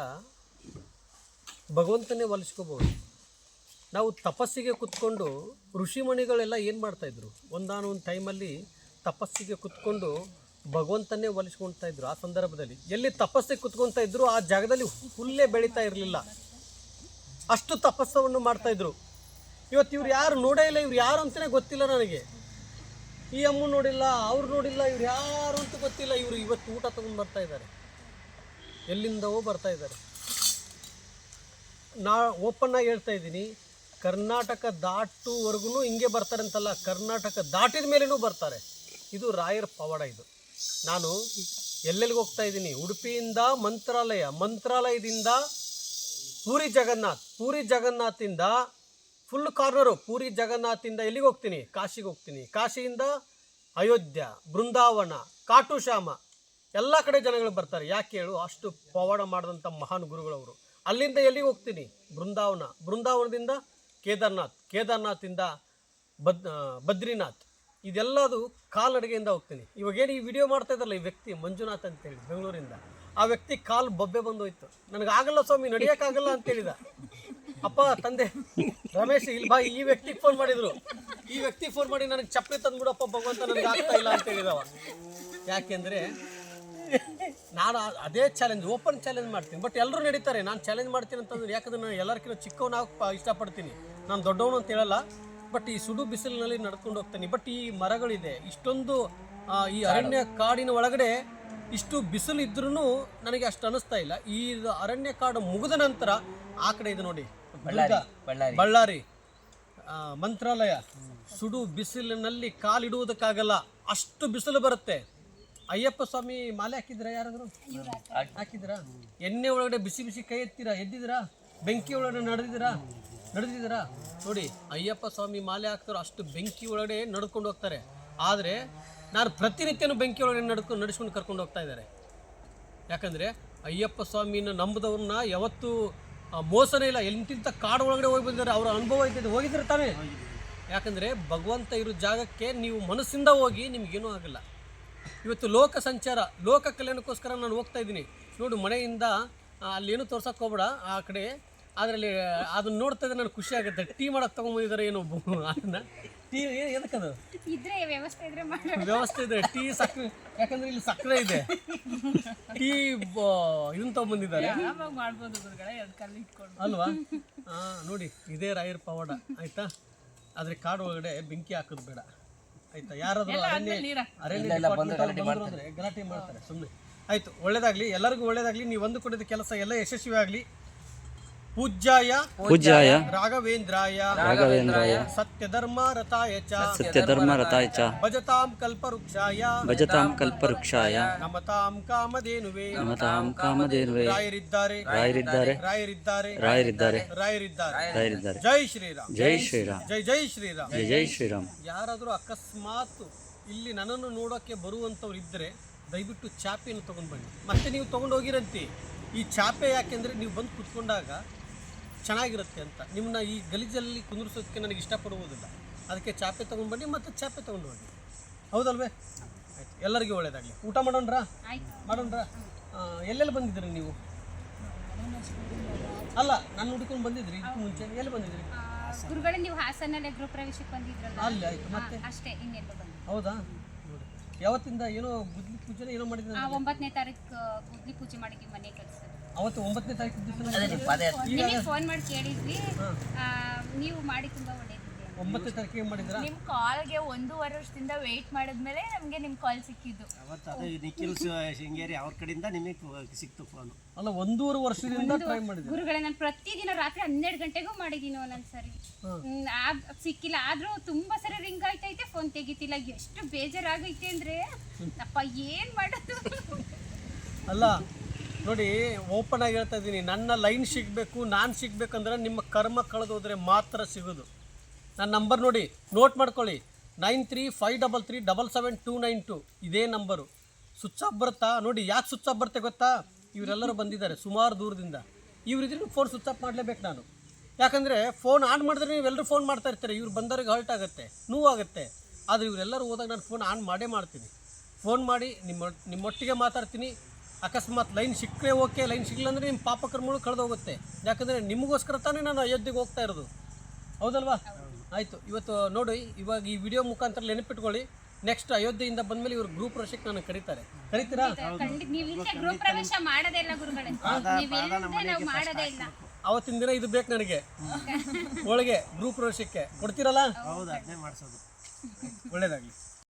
ಭಗವಂತನೇ ಒಲಿಸ್ಕೋಬೋದು. ನಾವು ತಪಸ್ಸಿಗೆ ಕುತ್ಕೊಂಡು ಋಷಿಮಣಿಗಳೆಲ್ಲ ಏನು ಮಾಡ್ತಾಯಿದ್ರು, ಒಂದಾನೊಂದು ಟೈಮಲ್ಲಿ ತಪಸ್ಸಿಗೆ ಕುತ್ಕೊಂಡು ಭಗವಂತನೇ ಒಲಿಸ್ಕೊಳ್ತಾ ಇದ್ರು. ಆ ಸಂದರ್ಭದಲ್ಲಿ ಎಲ್ಲಿ ತಪಸ್ಸಿಗೆ ಕುತ್ಕೊಳ್ತಾ ಇದ್ರು ಆ ಜಾಗದಲ್ಲಿ ಹುಲ್ಲೇ ಬೆಳೀತಾ ಇರಲಿಲ್ಲ, ಅಷ್ಟು ತಪಸ್ಸವನ್ನು ಮಾಡ್ತಾಯಿದ್ರು. ಇವತ್ತು ಇವ್ರು ಯಾರು ನೋಡೇ ಇಲ್ಲ, ಇವ್ರು ಯಾರು ಅಂತಲೇ ಗೊತ್ತಿಲ್ಲ ನನಗೆ. ಈ ಅಮ್ಮ ನೋಡಿಲ್ಲ, ಅವ್ರು ನೋಡಿಲ್ಲ, ಇವ್ರು ಯಾರು ಅಂತ ಗೊತ್ತಿಲ್ಲ. ಇವರು ಇವತ್ತು ಊಟ ತೊಗೊಂಡು ಬರ್ತಾ ಇದ್ದಾರೆ, ಎಲ್ಲಿಂದವೋ ಬರ್ತಾ ಇದ್ದಾರೆ. ನಾ ಓಪನ್ ಆಗಿ ಹೇಳ್ತಾ ಇದ್ದೀನಿ, ಕರ್ನಾಟಕ ದಾಟುವರೆಗೂ ಹಿಂಗೆ ಬರ್ತಾರೆ ಅಂತಲ್ಲ, ಕರ್ನಾಟಕ ದಾಟಿದ ಮೇಲೇನೂ ಬರ್ತಾರೆ. ಇದು ರಾಯರ ಪವಾಡ. ಇದು ನಾನು ಎಲ್ಲೆಲ್ಲಿಗೆ ಹೋಗ್ತಾ ಇದ್ದೀನಿ, ಉಡುಪಿಯಿಂದ ಮಂತ್ರಾಲಯ, ಮಂತ್ರಾಲಯದಿಂದ ಪೂರಿ ಜಗನ್ನಾಥಿಂದ ಫುಲ್ ಕಾರ್ನರು, ಪೂರಿ ಜಗನ್ನಾಥಿಂದ ಎಲ್ಲಿಗೆ ಹೋಗ್ತೀನಿ, ಕಾಶಿಗೆ ಹೋಗ್ತೀನಿ, ಕಾಶಿಯಿಂದ ಅಯೋಧ್ಯ, ಬೃಂದಾವನ, ಕಾಟುಶ್ಯಾಮ, ಎಲ್ಲ ಕಡೆ ಜನಗಳು ಬರ್ತಾರೆ. ಯಾಕೆ ಹೇಳು, ಅಷ್ಟು ಪವಾಡ ಮಾಡಿದಂಥ ಮಹಾನ್ ಗುರುಗಳವರು. ಅಲ್ಲಿಂದ ಎಲ್ಲಿಗೆ ಹೋಗ್ತೀನಿ, ಬೃಂದಾವನದಿಂದ ಕೇದಾರ್ನಾಥಿಂದ ಬದ್ರಿನಾಥ್, ಇದೆಲ್ಲದು ಕಾಲ್ನಡಿಗೆಯಿಂದ ಹೋಗ್ತೀನಿ. ಇವಾಗೇನು ಈ ವಿಡಿಯೋ ಮಾಡ್ತಾ ಇದ್ದಾರಲ್ಲ ಈ ವ್ಯಕ್ತಿ ಮಂಜುನಾಥ್ ಅಂತೇಳಿ ಬೆಂಗಳೂರಿಂದ, ಆ ವ್ಯಕ್ತಿ ಕಾಲು ಬೊಬ್ಬೆ ಬಂದೋಯ್ತು. ನನಗಾಗಲ್ಲ ಸ್ವಾಮಿ, ನಡೆಯೋಕ್ಕಾಗಲ್ಲ ಅಂತೇಳಿದ. ಅಪ್ಪ ತಂದೆ ರಮೇಶ್ ಇಲ್ಲಿ ಬಾ, ಈ ವ್ಯಕ್ತಿಗೆ ಫೋನ್ ಮಾಡಿದ್ರು. ಈ ವ್ಯಕ್ತಿಗೆ ಫೋನ್ ಮಾಡಿ ನನಗೆ ಚಪ್ಪಲಿ ತಂದ್ಬಿಡಪ್ಪ ಭಗವಂತ, ನನಗೆ ಆಗ್ತಾ ಇಲ್ಲ ಅಂತ ಹೇಳಿದವ. ಯಾಕೆಂದರೆ ನಾನು ಅದೇ ಚಾಲೆಂಜ್, ಓಪನ್ ಚಾಲೆಂಜ್ ಮಾಡ್ತೀನಿ. ಬಟ್ ಎಲ್ಲರೂ ನಡೀತಾರೆ, ನಾನು ಚಾಲೆಂಜ್ ಮಾಡ್ತೀನಿ ಅಂತಂದ್ರೆ, ಯಾಕಂದ್ರೆ ನಾನು ಎಲ್ಲರಿಗಿಂತ ಚಿಕ್ಕವನಾಗ ಇಷ್ಟಪಡ್ತೀನಿ, ನಾನು ದೊಡ್ಡವನು ಅಂತ ಹೇಳಲ್ಲ. ಬಟ್ ಈ ಸುಡು ಬಿಸಿಲಿನಲ್ಲಿ ನಡ್ಕೊಂಡು ಹೋಗ್ತೀನಿ. ಬಟ್ ಈ ಮರಗಳಿದೆ, ಇಷ್ಟೊಂದು ಈ ಅರಣ್ಯ ಕಾಡಿನ ಒಳಗಡೆ ಇಷ್ಟು ಬಿಸಿಲು ಇದ್ರೂ ನನಗೆ ಅಷ್ಟು ಅನ್ನಿಸ್ತಾ ಇಲ್ಲ. ಈ ಅರಣ್ಯ ಕಾಡು ಮುಗಿದ ನಂತರ ಆ ಕಡೆ ಇದೆ ನೋಡಿ, ಬಳ್ಳಾರಿ ಮಂತ್ರಾಲಯ, ಸುಡು ಬಿಸಿಲಿನಲ್ಲಿ ಕಾಲಿಡುವುದಕ್ಕಾಗಲ್ಲ, ಅಷ್ಟು ಬಿಸಿಲು ಬರುತ್ತೆ. ಅಯ್ಯಪ್ಪ ಸ್ವಾಮಿ ಮಾಲೆ ಹಾಕಿದ್ದೀರಾ? ಯಾರಾದರೂ ಹಾಕಿದ್ದೀರಾ? ಎಣ್ಣೆ ಒಳಗಡೆ ಬಿಸಿ ಬಿಸಿ ಕೈ ಎದ್ದಿದ್ದೀರಾ? ಬೆಂಕಿ ಒಳಗಡೆ ನಡೆದಿದ್ದೀರಾ? ನೋಡಿ, ಅಯ್ಯಪ್ಪ ಸ್ವಾಮಿ ಮಾಲೆ ಹಾಕ್ತಾರೋ ಅಷ್ಟು ಬೆಂಕಿ ಒಳಗಡೆ ನಡ್ಕೊಂಡು ಹೋಗ್ತಾರೆ. ಆದರೆ ನಾನು ಪ್ರತಿನಿತ್ಯನೂ ಬೆಂಕಿ ಒಳಗಡೆ ನಡೆಸ್ಕೊಂಡು ಕರ್ಕೊಂಡು ಹೋಗ್ತಾ ಇದ್ದಾರೆ. ಯಾಕಂದರೆ ಅಯ್ಯಪ್ಪ ಸ್ವಾಮಿನ ನಂಬದವ್ರನ್ನ ಯಾವತ್ತೂ ಮೋಸನೇ ಇಲ್ಲ. ಎಂತಿಂಥ ಕಾಡು ಒಳಗಡೆ ಹೋಗಿ ಬಂದಿದ್ದಾರೆ, ಅವರ ಅನುಭವ ಇದ್ದಿದ್ದು ಹೋಗಿದ್ರೆ ತಾನೇ. ಯಾಕಂದರೆ ಭಗವಂತ ಇರೋ ಜಾಗಕ್ಕೆ ನೀವು ಮನಸ್ಸಿಂದ ಹೋಗಿ ನಿಮಗೇನೂ ಆಗಲ್ಲ. ಇವತ್ತು ಲೋಕ ಸಂಚಾರ, ಲೋಕ ಕಲ್ಯಾಣಕ್ಕೋಸ್ಕರ ನಾನು ಹೋಗ್ತಾ ಇದ್ದೀನಿ. ನೋಡು, ಮನೆಯಿಂದ ಅಲ್ಲೇನು ತೋರ್ಸಕ್ಕೆ ಹೋಗ್ಬೇಡ ಆ ಕಡೆ, ಅದರಲ್ಲಿ ಅದನ್ನ ನೋಡ್ತಾ ಇದ್ರೆ ನನಗೆ ಖುಷಿ ಆಗುತ್ತೆ. ಟೀ ಮಾಡೋಕ್ಕೆ ತೊಗೊಂಬಂದಿದ್ದಾರೆ ಏನೋ ಅದನ್ನು. ಟೀ ಎದಕ್ಕದು ಇದ್ರೆ ವ್ಯವಸ್ಥೆ ಇದ್ರೆ ವ್ಯವಸ್ಥೆ ಇದೆ, ಟೀ ಸಕ್ಕರೆ, ಯಾಕಂದ್ರೆ ಇಲ್ಲಿ ಸಕ್ಕರೆ ಇದೆ. ಟೀ ಇದನ್ನ ತೊಗೊಂಬಂದಿದ್ದಾರೆ ಮಾಡ್ಬೋದು ಗುರುಗಳೇ, ಎರಡು ಕಲ್ಲು ಇಟ್ಕೊಂಡು ಅಲ್ವಾ? ನೋಡಿ, ಇದೇ ರಾಯರ ಪವಾಡ, ಆಯ್ತಾ? ಆದರೆ ಕಾಡು ಒಳಗಡೆ ಬೆಂಕಿ ಹಾಕೋದು ಬೇಡ, ಆಯ್ತಾ? ಯಾರಾದರೂ ಅರಣ್ಯ ಬಂದರೆ ಗಲಾಟೆ ಮಾಡ್ತಾರೆ ಸುಮ್ಮನೆ. ಆಯಿತು, ಒಳ್ಳೇದಾಗಲಿ, ಎಲ್ಲರಿಗೂ ಒಳ್ಳೇದಾಗಲಿ. ನೀವು ಅಂದುಕೊಂಡಿದ್ದ ಕೆಲಸ ಎಲ್ಲ ಯಶಸ್ವಿ ಆಗಲಿ. ಪೂಜ್ಯಾಯ ರಾಘವೇಂದ್ರಾಯ ಸತ್ಯಧರ್ಮ ರಥಾಯ ಚ ಭಜತಾಂ ಕಲ್ಪವೃಕ್ಷಾಯ ನಮತಾಂ ಕಾಮಧೇನುವೇ. ರಾಯರಿದ್ದಾರೆ. ಜೈ ಶ್ರೀರಾಮ್. ಜೈ ಶ್ರೀರಾಮ್. ಯಾರಾದರೂ ಅಕಸ್ಮಾತ್ ಇಲ್ಲಿ ನನ್ನನ್ನು ನೋಡೋಕ್ಕೆ ಬರುವಂಥವ್ರು ಇದ್ದರೆ ದಯವಿಟ್ಟು ಚಾಪೆಯನ್ನು ತೊಗೊಂಡು ಬನ್ನಿ. ಮತ್ತೆ ನೀವು ತೊಗೊಂಡು ಹೋಗಿರಂತೆ. ಈ ಚಾಪೆ ಯಾಕೆಂದರೆ ನೀವು ಬಂದು ಕುತ್ಕೊಂಡಾಗ ಚೆನ್ನಾಗಿರುತ್ತೆ ಅಂತ. ನಿಮ್ಮನ್ನ ಈ ಗಲೀಜಲ್ಲಿ ಕುಂದಿರಿಸೋದಕ್ಕೆ ನನಗೆ ಇಷ್ಟಪಡುವುದಿಲ್ಲ. ಅದಕ್ಕೆ ಚಾಪೆ ತೊಗೊಂಡು ಬನ್ನಿ, ಮತ್ತು ಚಾಪೆ ತೊಗೊಂಡು ಹೋಗಿ, ಹೌದಲ್ವೇ? ಆಯ್ತು, ಎಲ್ಲರಿಗೂ ಒಳ್ಳೇದಾಗಲಿ. ಊಟ ಮಾಡೋಣ್ರಾ? ಎಲ್ಲೆಲ್ಲಿ ಬಂದಿದ್ರಿ ನೀವು? ಅಲ್ಲ, ನಾನು ಹುಡ್ಕೊಂಡು ಬಂದಿದ್ರಿ ಇದಕ್ಕೆ ಮುಂಚೆ? ಎಲ್ಲಿ ಬಂದಿದ್ರಿ? ಗುರುಗಳೇ, ನೀವು ಹಾಸನಲ್ಲೇ ಗೃಹ ಪ್ರವೇಶಕ್ಕೆ ಬಂದಿದ್ರಲ್ಲ, ಅಲ್ಲಿ ಆಯ್ತು. ಮತ್ತೆ ಅಷ್ಟೇ, ಇನ್ನೆಲ್ಲ ಬಂದು. ಹೌದಾ? ನೋಡಿ, ಯಾವತ್ತಿಂದ ಏನೋ ಗುದ್ಲಿ ಪೂಜೆ ಏನೋ ಮಾಡಿದ್ರೆ 9ನೇ ತಾರೀಕು ಗುದ್ಲಿ ಪೂಜೆ ಮಾಡಿದ್ವಿ, ಮನೆ ಕೆಲಸ. ಅವತ್ತು 9ನೇ ತಾರೀಕು ದಿವಸ ನಿಮಗೆ ಫೋನ್ ಮಾಡಿ ಕೇಳಿದ್ವಿ, ನೀವು ಮಾಡಿ ತುಂಬಾ ಒಳ್ಳೇದಿದೆ. 9ನೇ ತಾರೀಕಿಗೆ ಮಾಡಿದ್ರಾ? ನಿಮ್ ಕಾಲ್ಗೆ 1.5 ವರ್ಷದಿಂದ ವೇಟ್ ಮಾಡಿದ್ಮೇಲೆ ನಮ್ಗೆ ನಿಮ್ ಕಾಲ್ ಸಿಕ್ಕಿದ್ದು. ಅವತ್ತು ಅದೇ ನಿಖಿಲ್ ಶೃಂಗೇರಿ ಅವ್ರ ಕಡೆಯಿಂದ ನಿಮಗೆ ಸಿಕ್ತು ಫೋನು. ಅಲ್ಲ, 1.5 ವರ್ಷದಿಂದ ಟ್ರೈ ಮಾಡಿದ್ರಿ? ಗುರುಗಳೇ, ನಾನು ಪ್ರತಿದಿನ ರಾತ್ರಿ 12 ಗಂಟೆಗೂ ಮಾಡಿದ್ದೀನಿ ಒಂದೊಂದು ಸರಿ, ಸಿಕ್ಕಿಲ್ಲ. ಆದ್ರೂ ತುಂಬಾ ಸರಿ ರಿಂಗ್ ಆಯ್ತೈತೆ, ಫೋನ್ ತೆಗಿತಿಲ್ಲ. ಎಷ್ಟು ಬೇಜಾರಾಗೈತೆ ಅಂದ್ರೆ, ಅಪ್ಪ ಏನ್ ಮಾಡೋದು. ಅಲ್ಲ ನೋಡಿ, ಓಪನ್ ಆಗಿ ಹೇಳ್ತಾ ಇದ್ದೀನಿ, ನನ್ನ ಲೈನ್ ಸಿಗಬೇಕು, ನಾನು ಸಿಗಬೇಕಂದ್ರೆ ನಿಮ್ಮ ಕರ್ಮ ಕಳೆದೋದ್ರೆ ಮಾತ್ರ ಸಿಗೋದು. ನನ್ನ ನಂಬರ್ ನೋಡಿ, ನೋಟ್ ಮಾಡ್ಕೊಳ್ಳಿ, 935333779292. ಇದೇ ನಂಬರು. ಸ್ವಿಚ್ ಆಫ್ ಬರುತ್ತಾ ನೋಡಿ? ಯಾಕೆ ಸ್ವಿಚ್ ಆಫ್ ಬರುತ್ತೆ ಗೊತ್ತಾ? ಇವರೆಲ್ಲರೂ ಬಂದಿದ್ದಾರೆ ಸುಮಾರು ದೂರದಿಂದ. ಇವರಿದ್ರೆ ಫೋನ್ ಸ್ವಿಚ್ ಆಫ್ ಮಾಡಲೇಬೇಕು ನಾನು. ಯಾಕಂದರೆ ಫೋನ್ ಆನ್ ಮಾಡಿದ್ರೆ ನೀವೆಲ್ಲರೂ ಫೋನ್ ಮಾಡ್ತಾ ಇರ್ತಾರೆ, ಇವ್ರು ಬಂದವ್ರಿಗೆ ಹರ್ಟ್ ಆಗುತ್ತೆ, ನೋವಾಗುತ್ತೆ. ಆದರೆ ಇವರೆಲ್ಲರೂ ಹೋದಾಗ ನಾನು ಫೋನ್ ಆನ್ ಮಾಡೇ ಮಾಡ್ತೀನಿ. ಫೋನ್ ಮಾಡಿ ನಿಮ್ಮೊಟ್ಟಿಗೆ ಮಾತಾಡ್ತೀನಿ. ಅಕಸ್ಮಾತ್ ಲೈನ್ ಸಿಕ್ಕರೆ ಓಕೆ, ಲೈನ್ ಸಿಗಲಿಲ್ಲ ಅಂದರೆ ನಿಮ್ಮ ಪಾಪಕರ್ಮಗಳು ಕಳೆದೋಗುತ್ತೆ. ಯಾಕಂದರೆ ನಿಮಗೋಸ್ಕರ ತಾನೇ ನಾನು ಅಯೋಧ್ಯೆಗೆ ಹೋಗ್ತಾ ಇರೋದು, ಹೌದಲ್ವಾ? ಆಯಿತು, ಇವತ್ತು ನೋಡಿ, ಇವಾಗ ಈ ವಿಡಿಯೋ ಮುಖಾಂತರ ನೆನಪಿಟ್ಕೊಳ್ಳಿ. ನೆಕ್ಸ್ಟ್ ಅಯೋಧ್ಯೆಯಿಂದ ಬಂದಮೇಲೆ ಇವರು ಗೃಹ ಪ್ರವೇಶಕ್ಕೆ ನಾನು ಕರೀತಾರೆ. ಕರೀತೀರಾ? ನೀವಿಲ್ಲದೆ ಗೃಹ ಪ್ರವೇಶ ಮಾಡೋದೇ ಇಲ್ಲ ಗುರುಗಳೇ, ನೀವಿಲ್ಲದೆ ನಾವು ಮಾಡೋದೇ ಇಲ್ಲ. ಅವತ್ತಿನ ದಿನ ಇದು ಬೇಕು ನನಗೆ, ಹೋಳಿಗೆ ಗೃಹ ಪ್ರವೇಶಕ್ಕೆ ಕೊಡ್ತೀರಲ್ಲ? ಹೌದು, ಅದನ್ನೇ ಮಾಡಿಸೋದು. ಒಳ್ಳೇದಾಗಲಿ.